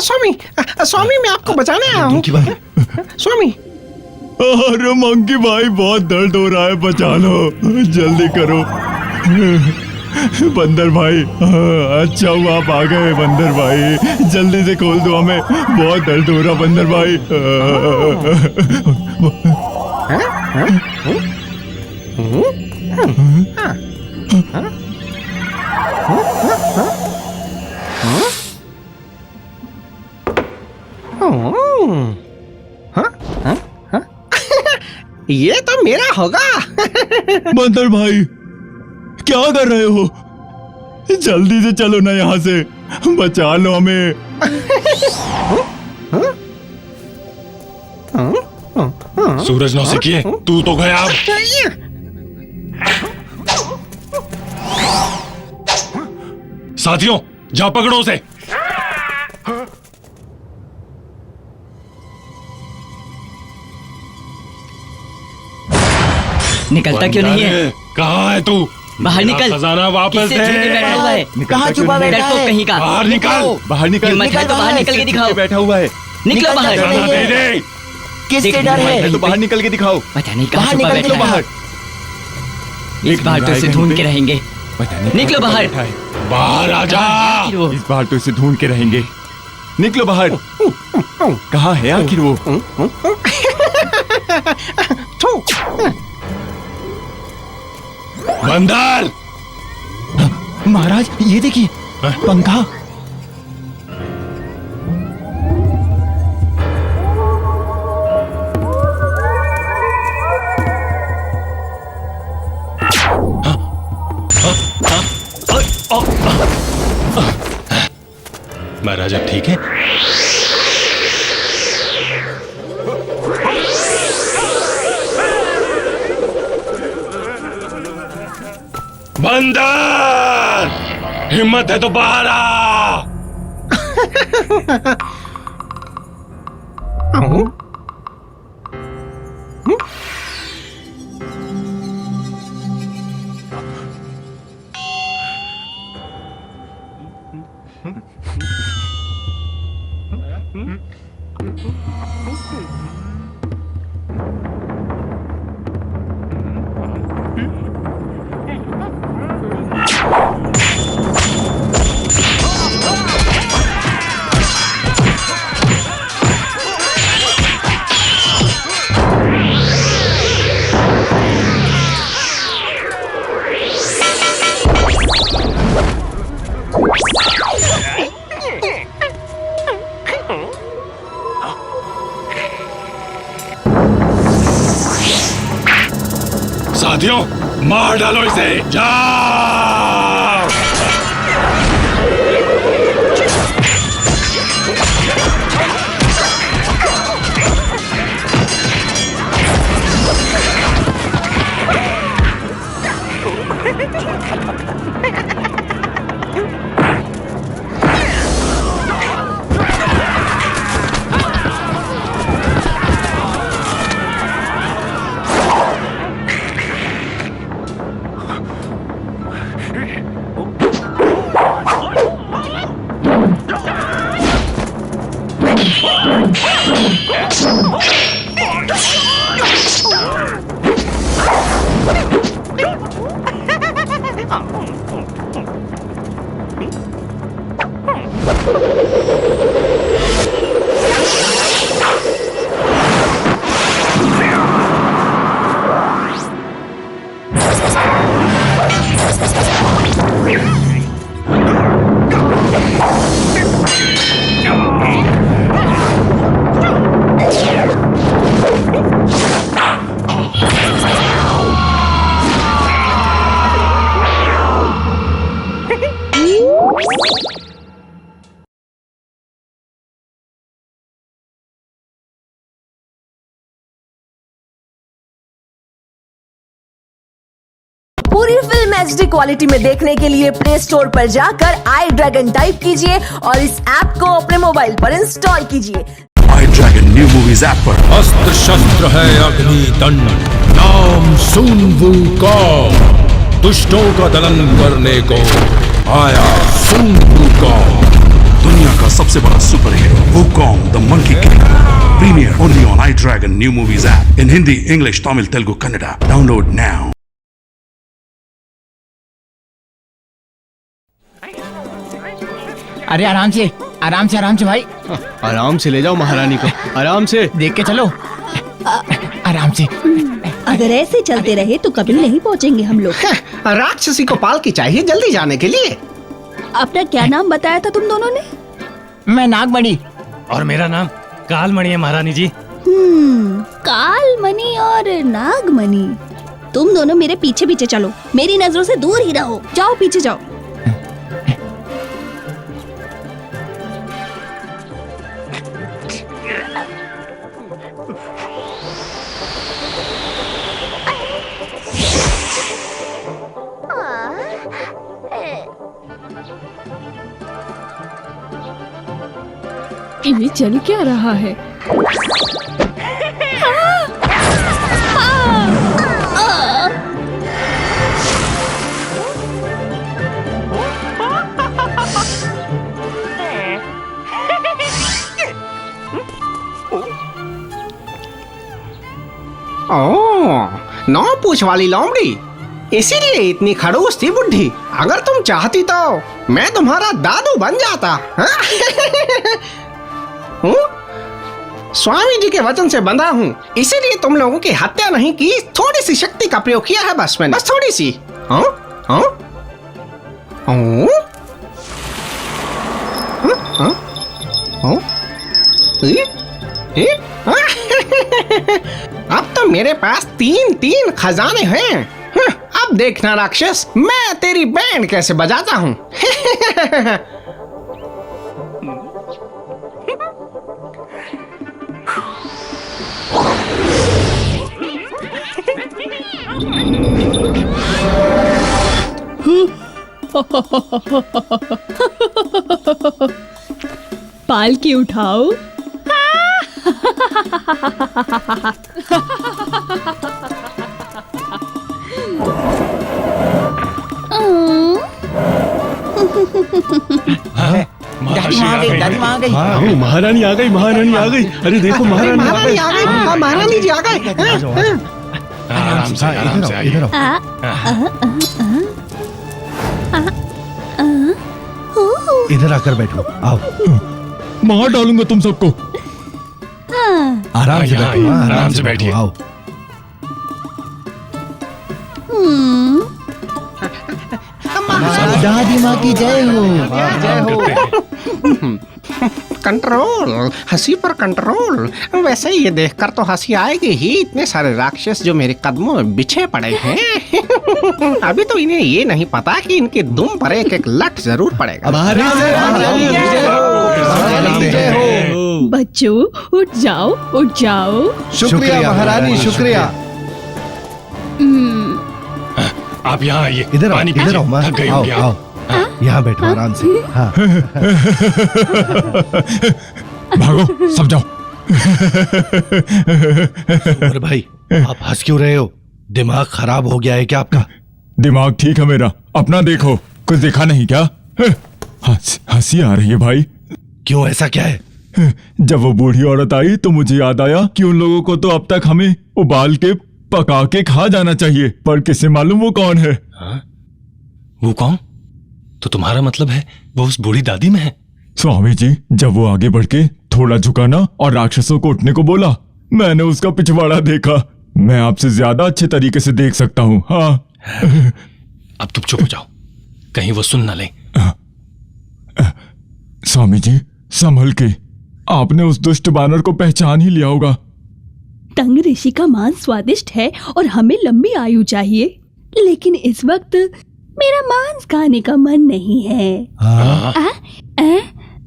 स्वामी, स्वामी मैं आपको बचाने आया हूँ। स्वामी। अरे मंकी भाई बहुत दर्द हो रहा है, बचा लो, जल्दी करो। बंदर भाई, अच्छा हुआ आप आ गए बंदर भाई, जल्दी से खोल दो हमें, बहुत दर्द हो रहा बंदर भाई। ये तो मेरा होगा। बंदर भाई क्या कर रहे हो? जल्दी से चलो ना यहाँ से, बचा लो हमें। सूरज नौसिखिए, तू तो गया अब। साथियों जाओ पकड़ो उसे। निकलता क्यों नहीं है? कहाँ है तू? बाहर निकल। खजाना वापस दे। बैठा हुआ है। कहाँ छुपा बैठा है? कहीं का। बाहर निकल। बाहर निकल। हिम्मत है तो बाहर निकल के दिखाओ। बैठा हुआ है। निकलो बाहर। खजाना दे दे। किससे डर है? तो बाहर निकल के दिखाओ। पता नहीं कहाँ छुपा बैठा है। बाहर। इस बार तो इसे ढूंढ के रहेंगे। निकलो बाहर। बाहर आ जा। इस बार तो इसे ढूंढ के रहेंगे। निकलो बाहर। कहाँ है आखिर वो? बंदर। महाराज ये देखिए, पंखा। महाराज अब ठीक है? बंदर, हिम्मत है तो बाहर आ। साथियों मार डालो इसे। जाओ। पूरी फिल्म HD क्वालिटी में देखने के लिए प्ले स्टोर पर जाकर iDragon टाइप कीजिए और इस ऐप को अपने मोबाइल पर इंस्टॉल कीजिए। iDragon न्यू मूवीज ऐप पर अस्त्र शस्त्र है अग्नि दंड, नाम सुन वूकॉन्ग। दुष्टों का दलन करने को आया सुन वूकॉन्ग। दुनिया का सबसे बड़ा superhero Wukong the monkey king. Premiere only on iDragon new movies app in Hindi, English, Tamil, Telugu, Kannada. Download now. अरे आराम से भाई। आराम से ले जाओ महारानी को, आराम से देख के चलो, आराम से। अगर ऐसे चलते रहे तो कभी नहीं पहुंचेंगे हम लोग। राक्षसी को पालकी चाहिए जल्दी जाने के लिए। अपना क्या नाम बताया था तुम दोनों ने? मैं नागमणि। और मेरा नाम कालमणि है महारानी जी। कालमणि और नागमणि। तुम दोनों मेरे पीछे पीछे चलो, मेरी नजरों से दूर ही रहो। जाओ पीछे जाओ। ये चल क्या रहा है? नौ पूछ वाली लोमड़ी, इसीलिए इतनी खड़ूस थी बुढ़ी। अगर तुम चाहती तो मैं तुम्हारा दादू बन जाता। स्वामी जी के वचन से बंधा हूँ, इसीलिए तुम लोगों की हत्या नहीं की, थोड़ी सी शक्ति का प्रयोग किया है बस मैंने, बस थोड़ी सी। अब तो मेरे पास तीन खजाने हैं। अब देखना राक्षस, मैं तेरी बैंड कैसे बजाता हूँ। पालकी उठाओ। दादी माँ आ गई। महारानी आ गई, महारानी आ गई। अरे देखो महारानी आ गई। महारानी जी आ गए। आराम से इधर आओ। इधर आकर बैठो, आओ। मार डालूंगा तुम सबको। आराम से बैठो, आराम से बैठिए। आओ। दादी माँ की जय हो। जय हो। कंट्रोल, हंसी पर कंट्रोल। वैसे ये देखकर तो हंसी आएगी ही, इतने सारे राक्षस जो मेरे कदमों में बिछे पड़े हैं। अभी तो इन्हें ये नहीं पता कि इनके दुम पर एक एक लठ जरूर पड़ेगा। बच्चों उठ जाओ, उठ जाओ। शुक्रिया महारानी, शुक्रिया। आप यहाँ आइए, इधर आओ, पानी इधर आओ, थक गई होंगी आओ, आप। यहाँ बैठो आराम से। हाँ। भागो सब जाओ। अरे भाई, आप हंस क्यों रहे हो? दिमाग खराब हो गया है क्या आपका? दिमाग ठीक है मेरा, अपना देखो। कुछ देखा नहीं क्या? हंसी आ रही है भाई। क्यों, ऐसा क्या है? जब वो बूढ़ी औरत आई तो मुझे याद आया कि उन लोगों को तो अब तक हमें उबाल के पका के खा जाना चाहिए, पर किसे मालूम वो कौन है? वो कौन? तो तुम्हारा मतलब है वो उस बूढ़ी दादी में है? स्वामी जी, जब वो आगे बढ़ के थोड़ा झुकाना और राक्षसों को उठने को बोला, मैंने उसका पिछवाड़ा देखा। मैं आपसे ज्यादा अच्छे तरीके से देख सकता हूँ। हाँ। अब तुम चुप हो जाओ, कहीं वो सुन न ले। स्वामी जी, संभल के। आपने उस दुष्ट बानर को पहचान ही लिया होगा। तंग ऋषि का मांस स्वादिष्ट है और हमें लंबी आयु चाहिए, लेकिन इस वक्त मेरा मांस खाने का मन नहीं है।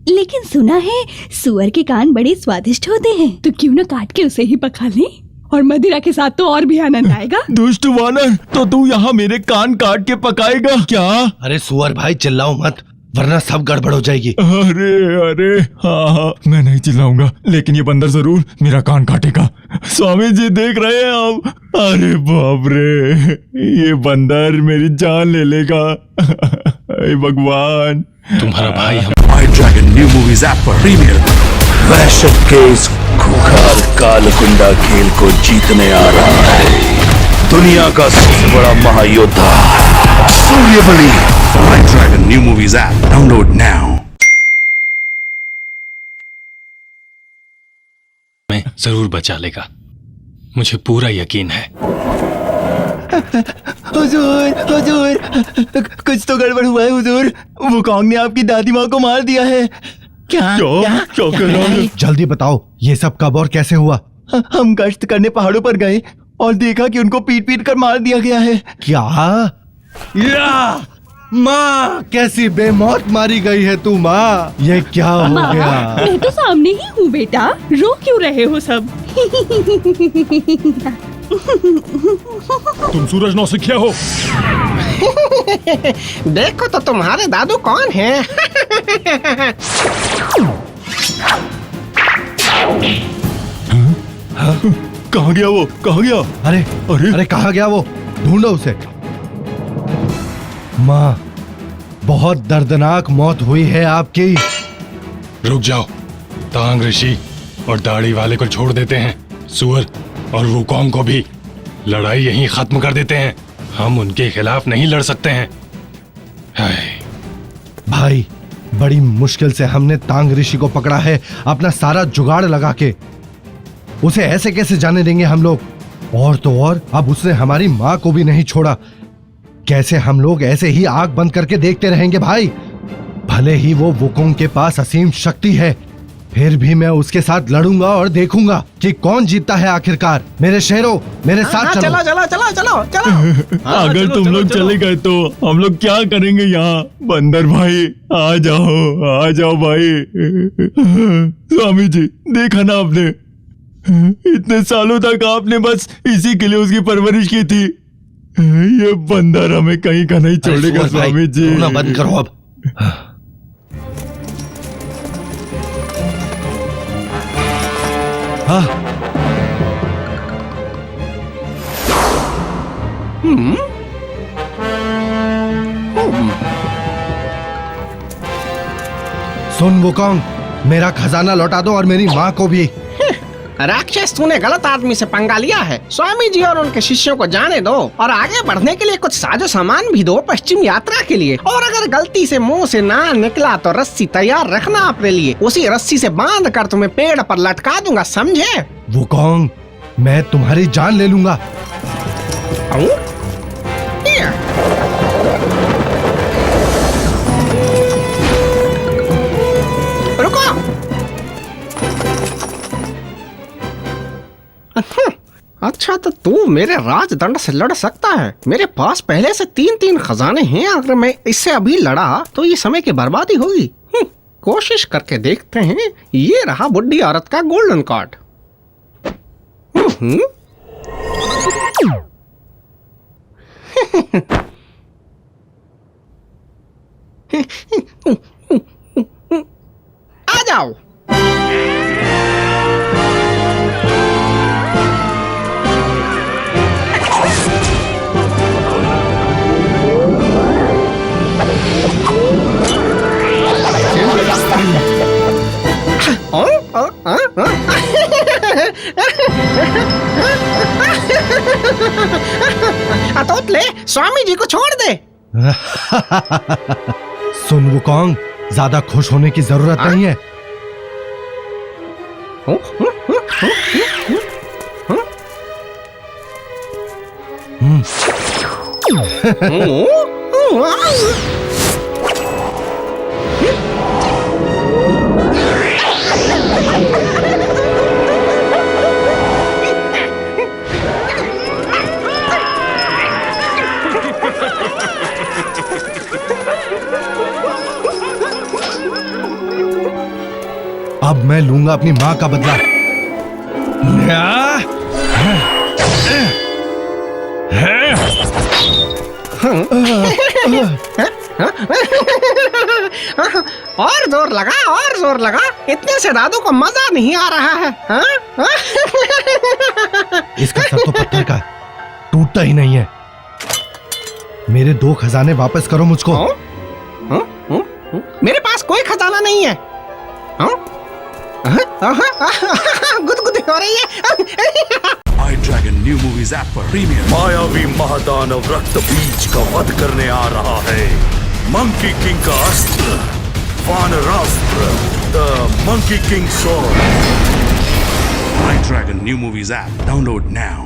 लेकिन सुना है सुअर के कान बड़े स्वादिष्ट होते हैं, तो क्यों न काट के उसे ही पका लें, और मदिरा के साथ तो और भी आनंद आएगा। दुष्ट वानर, तो तू यहाँ मेरे कान काट के पकाएगा क्या? अरे सुअर भाई चिल्लाओ मत, वरना सब गड़बड़ हो जाएगी। अरे अरे हाँ, मैं नहीं चिल्लाऊंगा, लेकिन ये बंदर जरूर मेरा कान काटेगा। स्वामी जी देख रहे हैं आप? अरे बाप रे, ये बंदर मेरी जान ले लेगा। हे भगवान। तुम्हारा भाई iDragon न्यू मूवीज ऐप पर प्रीमियर। वहशत के इस खुखार कालकुंडा खेल को जीतने आ रहा है दुनिया का सबसे बड़ा महायोद्धा Suryabali. iDragon new movies app download now. मैं जरूर बचा लेगा, मुझे पूरा यकीन है। हुजूर, हुजूर, कुछ तो गड़बड़ हुआ है हुजूर। वुकोंग ने आपकी दादी माँ को मार दिया है। क्या क्या कर रहा है? जल्दी बताओ, ये सब कब और कैसे हुआ? हम गश्त करने पहाड़ों पर गए और देखा कि उनको पीट पीट कर मार दिया गया है। क्या? माँ, कैसी बेमौत मारी गई है तू माँ। ये क्या हो गया? मैं तो सामने ही हूँ बेटा, रो क्यों रहे हो सब? तुम सूरज नौसिखिया हो? देखो तो तुम्हारे दादू कौन हैं? कहाँ गया वो? कहाँ गया? अरे अरे अरे कहाँ गया वो? ढूंढो उसे। माँ, बहुत दर्दनाक मौत हुई है आपकी। रुक जाओ, तांग ऋषि और दाढ़ी वाले को छोड़ देते हैं। सुअर और वुकोंग को भी लड़ाई यहीं खत्म कर देते हैं। हम उनके खिलाफ नहीं लड़ सकते हैं। भाई, बड़ी मुश्किल से हमने तांग ऋषि को पकड़ा है, अपना सारा जुगाड़ लगा के। उसे ऐसे कैसे जाने देंगे हम लोग? और तो और अब उसने हमारी माँ को भी नहीं छोड़ा। कैसे हम लोग ऐसे ही आंख बंद करके देखते रहेंगे भाई? भले ही वो वुकोंग के पास असीम शक्ति है, फिर भी मैं उसके साथ लड़ूंगा और देखूंगा कि कौन जीतता है आखिरकार। मेरे शेरों, मेरे साथ चलो। चलो चलो चलो चलो चलो। अगर तुम लोग चले गए तो हम लोग क्या करेंगे यहाँ? बंदर भाई आ जाओ भाई। स्वामी जी, देखा ना आपने, इतने सालों तक आपने बस इसी के लिए उसकी परवरिश की थी। ये बंदर हमें कहीं का नहीं छोड़ेगा स्वामी जी। रोना बंद करो अब। हाँ। सुन वुकोंग, मेरा खजाना लौटा दो और मेरी माँ को भी। राक्षस, तूने गलत आदमी से पंगा लिया है। स्वामी जी और उनके शिष्यों को जाने दो और आगे बढ़ने के लिए कुछ साजो सामान भी दो पश्चिम यात्रा के लिए। और अगर गलती से मुंह से ना निकला तो रस्सी तैयार रखना अपने लिए। उसी रस्सी से बांध कर तुम्हें पेड़ पर लटका दूंगा, समझे? वुकोंग, मैं तुम्हारी जान ले लूंगा। रुको। अच्छा, तो तू मेरे राजदंड से लड़ सकता है? मेरे पास पहले से 3-3 खजाने हैं। अगर मैं इससे अभी लड़ा तो ये समय की बर्बादी होगी। कोशिश करके देखते हैं। ये रहा बुढ़ी औरत का गोल्डन कार्ड। आ जाओ। अतोतले, स्वामी जी को छोड़ दे। सुन वुकोंग, ज्यादा खुश होने की जरूरत नहीं है। अब मैं लूंगा अपनी माँ का बदला। और जोर लगा, इतने से दादू को मजा नहीं आ रहा है। इसका सर तो पत्थर का है, टूटता ही नहीं है। मेरे 2 खजाने वापस करो मुझको। मेरे पास कोई खजाना नहीं है। गुदगुदी हो रही है। iDragon New Movies app पर प्रीमियर। मायावी महादानव रक्त बीज का वध करने आ रहा है। मंकी किंग का अस्त्र, वानरास्त्र, the monkey king sword. iDragon New Movies app. Download now.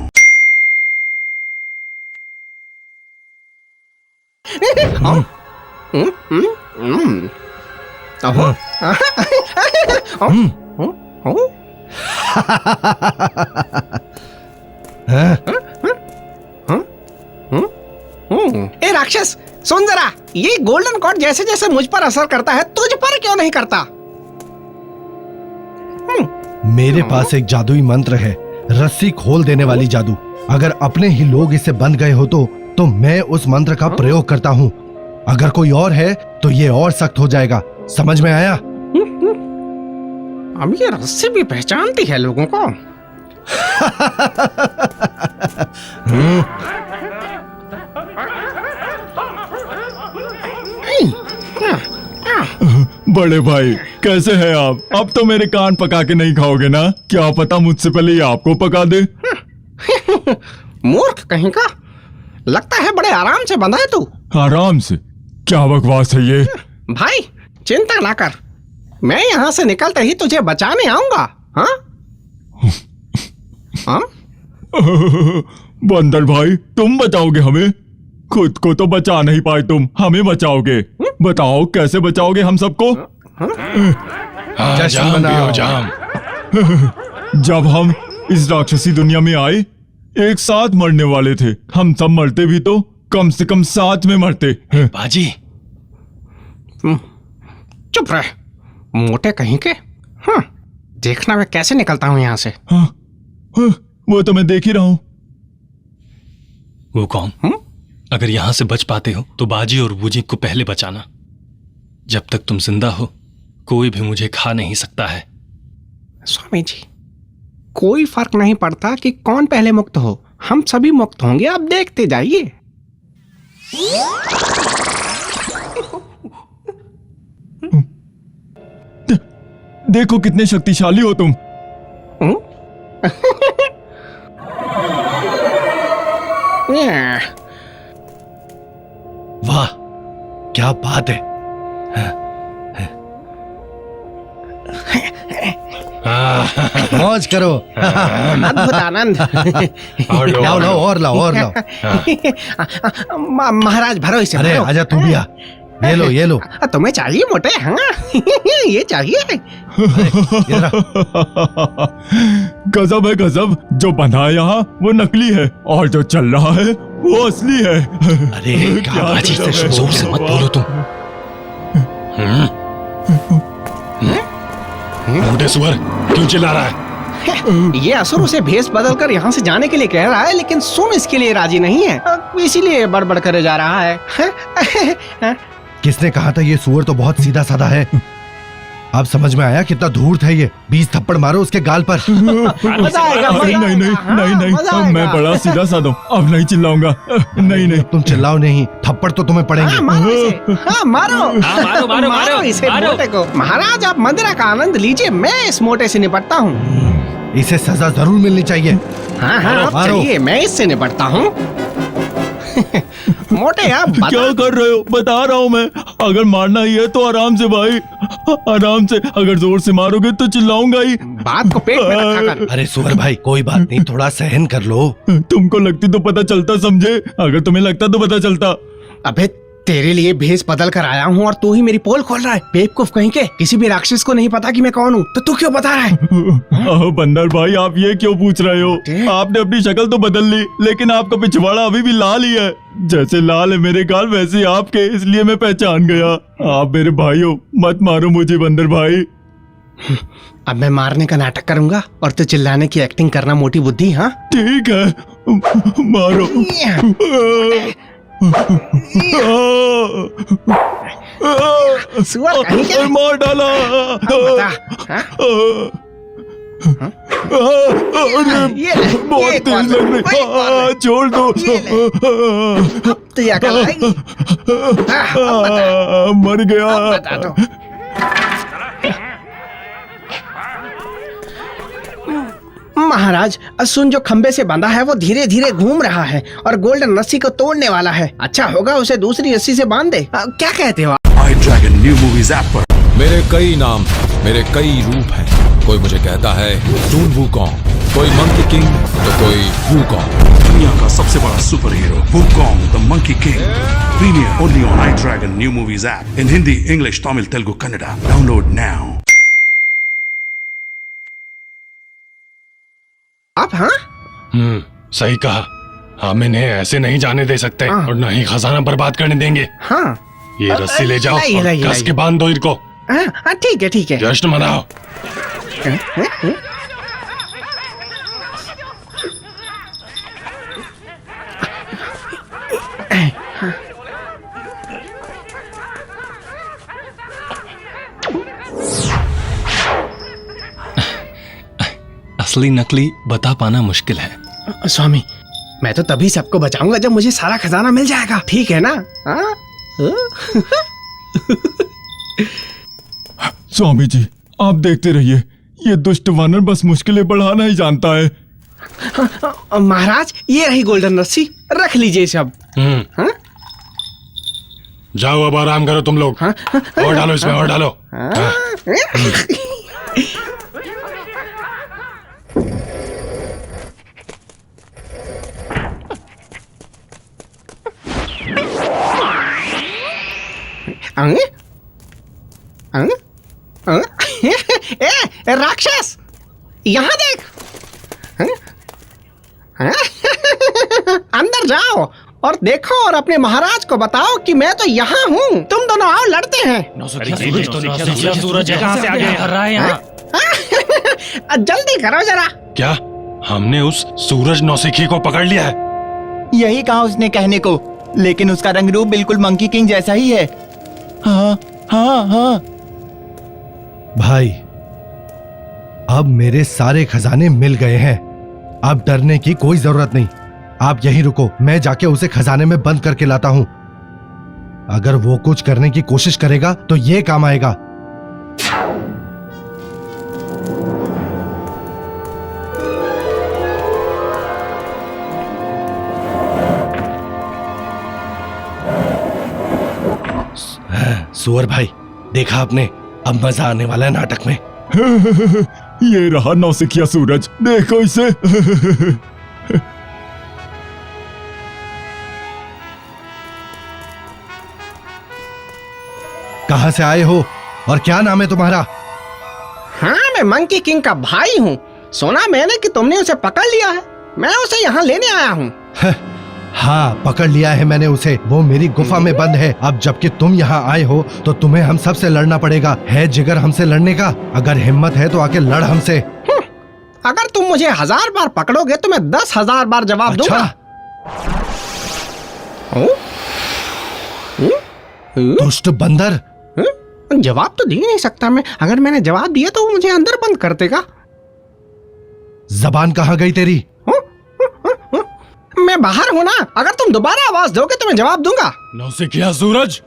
ए राक्षस, सुन जरा, ये गोल्डन कॉर्ड जैसे जैसे मुझ पर असर करता है, तुझ पर क्यों नहीं करता? मेरे पास एक जादुई मंत्र है, रस्सी खोल देने वाली जादू। अगर अपने ही लोग इससे बंध गए हो तो मैं उस मंत्र का प्रयोग करता हूँ। अगर कोई और है तो ये और सख्त हो जाएगा। समझ में आया? अब ये रस्सी भी पहचानती है लोगों को। बड़े भाई कैसे हैं आप? अब तो मेरे कान पका के नहीं खाओगे ना? क्या पता मुझसे पहले ये आपको पका दे। मूर्ख कहीं का, लगता है बड़े आराम से बंधा है तू। आराम से? क्या बकवास है ये? भाई चिंता ना कर, मैं यहाँ से निकलते ही तुझे बचाने आऊंगा। हाँ? हाँ? बंदर भाई तुम बचाओगे हमें? खुद को तो बचा नहीं पाए तुम, हमें बचाओगे? बताओ कैसे बचाओगे हम सबको? जश्न मनाओ। जब हम इस राक्षसी दुनिया में आए एक साथ मरने वाले थे। हम सब मरते भी तो कम से कम साथ में मरते। बाजी चुप रह, मोटे कहीं के। हाँ, देखना मैं कैसे निकलता हूँ यहाँ से। हाँ, वो तो मैं देख ही रहा हूँ। वो कौन? अगर यहां से बच पाते हो तो बाजी और बूजी को पहले बचाना। जब तक तुम जिंदा हो कोई भी मुझे खा नहीं सकता है। स्वामी जी, कोई फर्क नहीं पड़ता कि कौन पहले मुक्त हो, हम सभी मुक्त होंगे। आप देखते जाइए। देखो कितने शक्तिशाली हो तुम। वाह क्या बात है। मौज करो। अद्भुत आनंद। लाओ लाओ और लाओ। महाराज भरो इसे। अरे आजा तू भी आ। ये लो। तुम्हें चाहिए मोटे? हाँ ये चाहिए। गजब है गजब। जो बंधा है यहाँ वो नकली है और जो चल रहा है वो असली है। अरे क्या बाजी, जोर से मत बोलो तुम। मोटे सुअर क्यों चिल्ला रहा है? ये असुर उसे भेष बदलकर यहाँ से जाने के लिए कह रहा है, लेकिन सुन इसके लिए राजी नहीं है, इसीलिए बड़बड़ करे जा रहा है। किसने कहा था ये सुअर तो बहुत सीधा साधा है? अब समझ में आया कितना धूर्त है ये। 20 थप्पड़ मारो उसके गाल पर। नहीं, मैं बड़ा सीधा साधा हूँ। अब नहीं चिल्लाऊंगा। नहीं तुम चिल्लाओ नहीं, थप्पड़ तो तुम्हें पड़ेंगे। मारो इसे मोटे को। महाराज आप मंदिरा का आनंद लीजिए, मैं इस मोटे से निपटता हूँ। इसे सजा जरूर मिलनी चाहिए। हाँ चलिए मैं इससे निपटता हूँ। मोटे आप क्या कर रहे हो? बता रहा हूँ मैं। अगर मारना ही है तो आराम से भाई, आराम से। अगर जोर से मारोगे तो चिल्लाऊंगा ही। बात को पेट में रखा कर। अरे सुअर भाई कोई बात नहीं, थोड़ा सहन कर लो। तुमको लगती तो पता चलता, समझे? अगर तुम्हें लगता तो पता चलता। अबे तेरे लिए भेष बदल कर आया हूँ और तू ही मेरी पोल खोल रहा है। बेवकूफ कहीं के, किसी भी राक्षस को नहीं पता कि मैं कौन हूँ, तो तू क्यों बता रहा है? बंदर भाई आप ये क्यों पूछ रहे हो? आपने अपनी शक्ल तो बदल ली, लेकिन आपका पिछवाड़ा अभी भी लाल ही है। जैसे लाल है मेरे गाल वैसे ही आपके, इसलिए मैं पहचान गया। आप मेरे भाई हो, मत मारो मुझे बंदर भाई। अब मैं मारने का नाटक करूंगा और तो चिल्लाने की एक्टिंग करना मोटी बुद्धि। हाँ ठीक है, मारो। सुअर कहीं के? मार डाला। ये बहुत तेज लग रही, छोड़ दो। तो ये अकल आएगी? मर गया। बता दो। महाराज, असुन जो खंबे से बंधा है वो धीरे धीरे घूम रहा है और गोल्डन रस्सी को तोड़ने वाला है। अच्छा होगा उसे दूसरी रस्सी से बांध दे। क्या कहते हो? iDragon न्यू मूवीज ऐप पर मेरे कई नाम, मेरे कई रूप हैं। कोई मुझे कहता है टून वूकॉन्ग, कोई मंकी किंग तो कोई वूकॉन्ग। दुनिया का सबसे बड़ा superhero Wukong the monkey king. Premiere only on iDragon new movies app in Hindi, English, Tamil, Telugu, Kannada. Download now. आप? हाँ, सही कहा। हम इन्हें ऐसे नहीं जाने दे सकते और न ही खजाना बर्बाद करने देंगे। हाँ। ये रस्सी ले जाओ और कस के बांध दो इनको। ठीक है ठीक है। जश्न मनाओ। असली नकली बता पाना मुश्किल है। स्वामी, मैं तो तभी सबको बचाऊंगा जब मुझे सारा खजाना मिल जाएगा, ठीक है ना? स्वामी जी, आप देखते रहिए, ये दुष्ट वानर बस मुश्किलें बढ़ाना ही जानता है। महाराज, ये रही गोल्डन रस्सी, रख लीजिए सब। जाओ अब आराम करो तुम लोग। और डालो इसमें, और डालो। राक्षस, यहाँ देख। अंदर जाओ और देखो और अपने महाराज को बताओ कि मैं तो यहाँ हूँ। तुम दोनों आओ, लड़ते हैं। सूरज कहाँ से आ गया? कर रहा है यहाँ। जल्दी करो जरा। क्या हमने उस सूरज नौसिखी को पकड़ लिया है? यही कहा उसने कहने को, लेकिन उसका रंग रूप बिल्कुल मंकी किंग जैसा ही है। हाँ हाँ हाँ। भाई, अब मेरे सारे खजाने मिल गए हैं। अब डरने की कोई जरूरत नहीं। आप यहीं रुको, मैं जाके उसे खजाने में बंद करके लाता हूं। अगर वो कुछ करने की कोशिश करेगा तो ये काम आएगा। सुअर भाई, देखा आपने? अब मजा आने वाला है नाटक में। ये रहा नौसिखिया सूरज, देखो इसे। कहां से आए हो और क्या नाम है तुम्हारा? हाँ, मैं मंकी किंग का भाई हूँ। सुना मैंने कि तुमने उसे पकड़ लिया है, मैं उसे यहाँ लेने आया हूँ। हाँ, पकड़ लिया है मैंने उसे। वो मेरी गुफा में बंद है। अब जबकि तुम यहाँ आए हो तो तुम्हें हम सबसे लड़ना पड़ेगा। है जिगर हमसे लड़ने का? अगर हिम्मत है तो आके लड़ हमसे। अगर तुम मुझे 1000 बार पकड़ोगे तो मैं 10,000 बार जवाब दूंगा। दुष्ट बंदर, जवाब तो दे नहीं सकता मैं। अगर मैंने जवाब दिया तो वो मुझे अंदर बंद कर देगा। जबान कहाँ गई तेरी? मैं बाहर हूँ ना। अगर तुम दोबारा आवाज दोगे तो मैं जवाब दूंगा। नौसिखिया सूरज।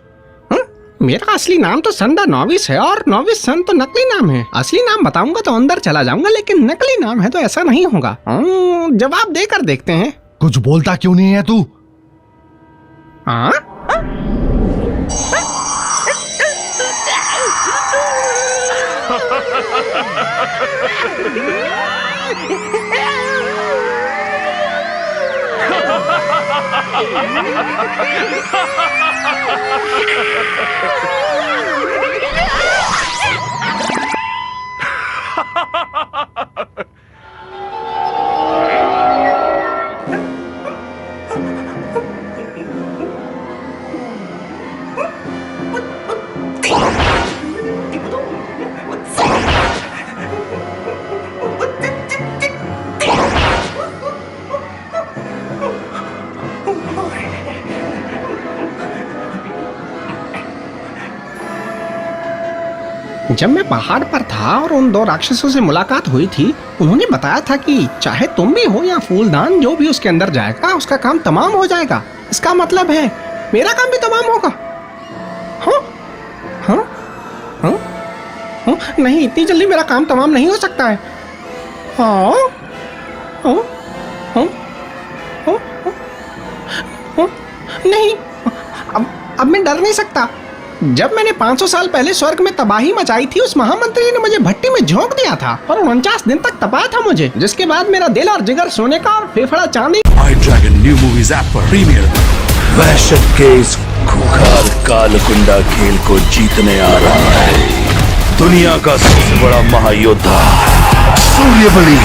मेरा असली नाम तो संदा नौविस है और नौविस सन तो नकली नाम है। असली नाम बताऊंगा तो अंदर चला जाऊंगा, लेकिन नकली नाम है तो ऐसा नहीं होगा। जवाब देकर देखते हैं। कुछ बोलता क्यों नहीं है तू? जब मैं पहाड़ पर था और उन दो राक्षसों से मुलाकात हुई थी, उन्होंने बताया था कि चाहे तुम भी हो या फूलदान, जो भी उसके अंदर जाएगा उसका काम तमाम हो जाएगा। इसका मतलब है मेरा काम भी तमाम होगा। हाँ हाँ हाँ हाँ, नहीं, इतनी जल्दी मेरा काम तमाम नहीं हो सकता है। हाँ हाँ हाँ हाँ हाँ, नहीं, अब मैं डर नहीं सकता। जब मैंने 500 साल पहले स्वर्ग में तबाही मचाई थी, उस महामंत्री ने मुझे भट्टी में झोंक दिया था और 49 दिन तक तपाया था मुझे, जिसके बाद मेरा दिल और जिगर सोने का और फेफड़ा चांदी। iDragon न्यू मूवीज ऐप पर प्रीमियर। वहशत के इस खुखार कालकुंडा खेल को जीतने आ रहा है दुनिया का सबसे बड़ा महायोद्धा Suryabali.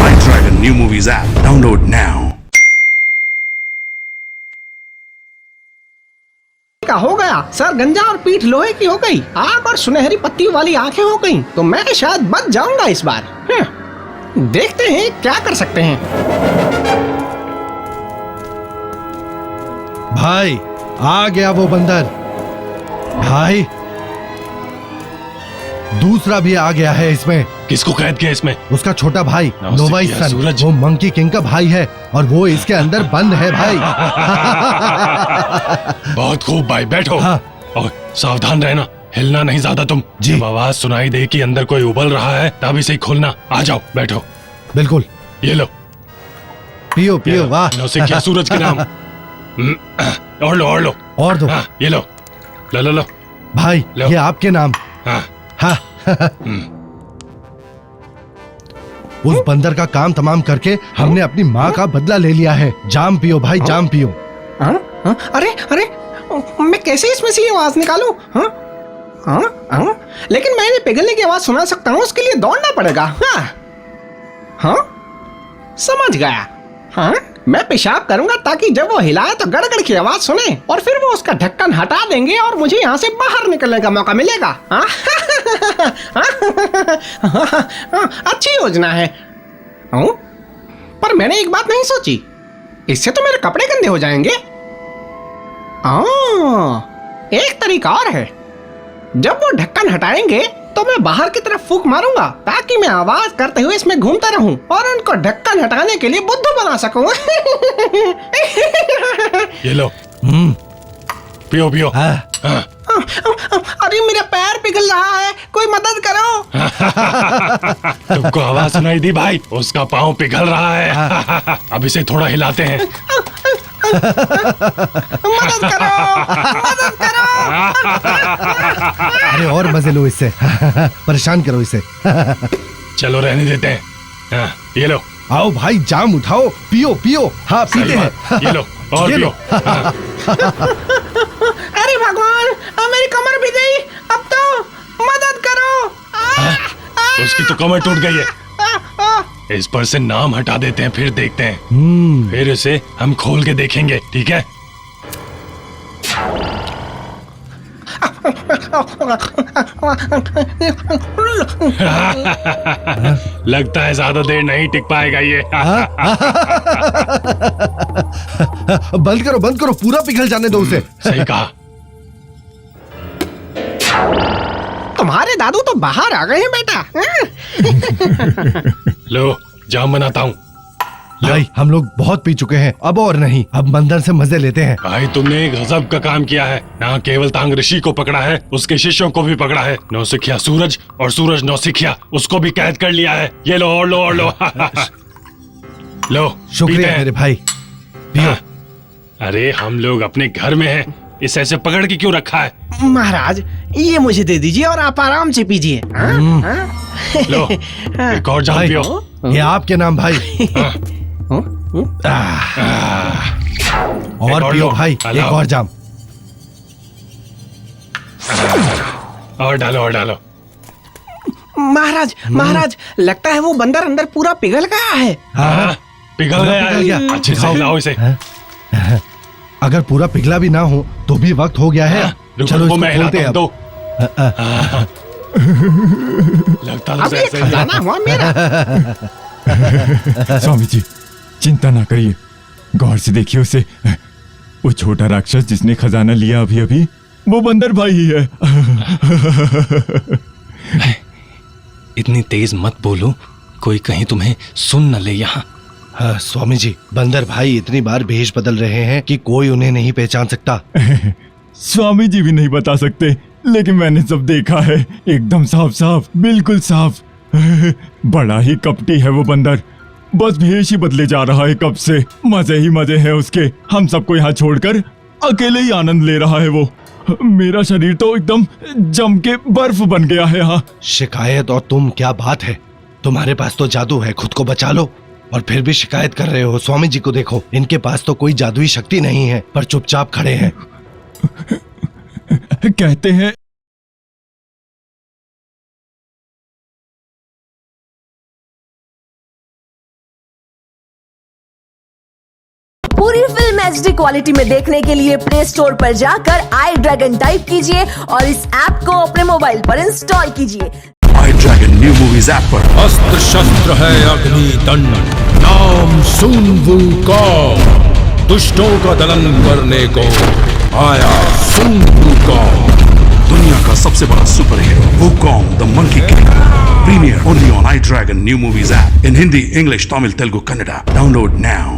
iDragon new movies app download now. का हो गया, सर गंजा और पीठ लोहे की हो गई, आग और सुनहरी पत्ती वाली आंखें हो गई, तो मैं शायद बच जाऊंगा इस बार। देखते हैं क्या कर सकते हैं। भाई आ गया वो बंदर। भाई दूसरा भी आ गया है इसमें। किसको कैद किया इसमें? उसका छोटा भाई नोवाई सन, सूरज। वो मंकी किंग का भाई है और वो इसके अंदर बंद है भाई। बहुत खूब भाई, बैठो। हाँ। और सावधान रहना, हिलना नहीं ज्यादा तुम। जब आवाज सुनाई दे कि अंदर कोई उबल रहा है तब इसे खोलना। आ जाओ, बैठो। बिल्कुल। ये लो, पियो पियो। वाह, नौसिखिया सूरज के नाम। और लो और लो और दो। हाँ, ये लो लो लो लो भाई, ये आपके नाम। हाँ हाँ। उस बंदर का काम तमाम करके हमने अपनी माँ का बदला ले लिया है। जाम पियो भाई, जाम पियो। अरे अरे, मैं कैसे इसमें से ये आवाज निकालूं? हाँ हाँ हाँ, लेकिन मैं इन्हें पिघलने की आवाज सुना सकता हूँ, उसके लिए दौड़ना पड़ेगा। हाँ हाँ, समझ गया। हाँ, मैं पेशाब करूंगा ताकि जब वो हिलाए तो गड़गड़ की आवाज सुने और फिर वो उसका ढक्कन हटा देंगे और मुझे यहाँ से बाहर निकलने का मौका मिलेगा। हाँ? अच्छी योजना है। पर मैंने एक बात नहीं सोची, इससे तो मेरे कपड़े गंदे हो जाएंगे। एक तरीका और है, जब वो ढक्कन हटाएंगे तो मैं बाहर की तरफ फूंक मारूंगा ताकि मैं आवाज करते हुए इसमें घूमता रहूं और उनको ढक्कन हटाने के लिए बुद्धू बना सकूं। ये लो, पियो पियो। अरे मेरा पैर पिघल रहा है, कोई मदद करो। तुमको आवाज सुनाई दी भाई? उसका पाँव पिघल रहा है। अब इसे थोड़ा हिलाते हैं। मदद करो, मदद करो। अरे और मजे लो इससे। परेशान करो इसे। चलो रहने देते हैं। हाँ, ये लो। आओ भाई, जाम उठाओ, पियो पियो। हाँ पीते हैं। ये लो और पियो। अरे भगवान, मेरी कमर भी गई, अब तो मदद करो। उसकी तो कमर टूट गई है। इस पर से नाम हटा देते हैं, फिर देखते हैं। फिर इसे हम खोल के देखेंगे, ठीक है? लगता है ज्यादा देर नहीं टिक पाएगा ये। बंद करो बंद करो, पूरा पिघल जाने दो उसे। सही कहा। तुम्हारे दादू तो बाहर आ गए हैं बेटा। लो, जाम बनाता हूँ। भाई हम लोग बहुत पी चुके हैं, अब और नहीं। अब बंदर से मजे लेते हैं। भाई तुमने एक गजब का काम किया है। ना केवल तांग ऋषि को पकड़ा है, उसके शिष्यों को भी पकड़ा है। नौसिखिया सूरज और सूरज नौसिखिया, उसको भी कैद कर लिया है। ये लो और लो और लो। लो, शुक्रिया मेरे भाई, पियो। अरे हम लोग अपने घर में हैं, इसे ऐसे पकड़ के क्यों रखा है? महाराज, ये मुझे दे दीजिए और आप आराम से पीजिए। लो, एक और जाम पियो। ये आपके नाम भाई। और पियो भाई, एक और जाम। और डालो और डालो। महाराज महाराज, लगता है वो बंदर अंदर पूरा पिघल गया है। हाँ, पिघल गया। अच्छे से हिलाओ इसे। अगर पूरा पिघला भी ना हो तो भी वक्त हो गया है। चलो इसको खोलते हैं अब। लगता अब ये खजाना हुआ मेरा। स्वामी जी, चिंता ना करिए, गौर से देखिए उसे। वो छोटा राक्षस जिसने खजाना लिया अभी अभी, वो बंदर भाई ही है। इतनी तेज मत बोलो, कोई कहीं तुम्हें सुन न ले यहाँ। हाँ स्वामी जी, बंदर भाई इतनी बार भेष बदल रहे हैं कि कोई उन्हें नहीं पहचान सकता। स्वामी जी भी नहीं बता सकते, लेकिन मैंने सब देखा है, एकदम साफ साफ, बिल्कुल साफ। बड़ा ही कपटी है वो बंदर, बस भेष ही बदले जा रहा है कब से। मजे ही मजे है उसके, हम सबको यहाँ छोड़कर अकेले ही आनंद ले रहा है वो। मेरा शरीर तो एकदम जम के बर्फ बन गया है यहाँ। शिकायत और तुम, क्या बात है, तुम्हारे पास तो जादू है, खुद को बचा लो। और फिर भी शिकायत कर रहे हो। स्वामी जी को देखो, इनके पास तो कोई जादुई शक्ति नहीं है, पर चुपचाप खड़े हैं। कहते हैं पूरी फिल्म HD क्वालिटी में देखने के लिए प्ले स्टोर पर जाकर आई ड्रैगन टाइप कीजिए और इस ऐप को अपने मोबाइल पर इंस्टॉल कीजिए। iDragon New Movies ऐप पर अस्त्र शस्त्र है अग्नि दंड, नाम सुन वूकॉन्ग, दुष्टों का दलन करने को आया सुन वूकॉन्ग। दुनिया का सबसे बड़ा superhero Wukong the monkey king. Premiere only on iDragon New Movies app in Hindi, English, Tamil, Telugu, Kannada. Download now.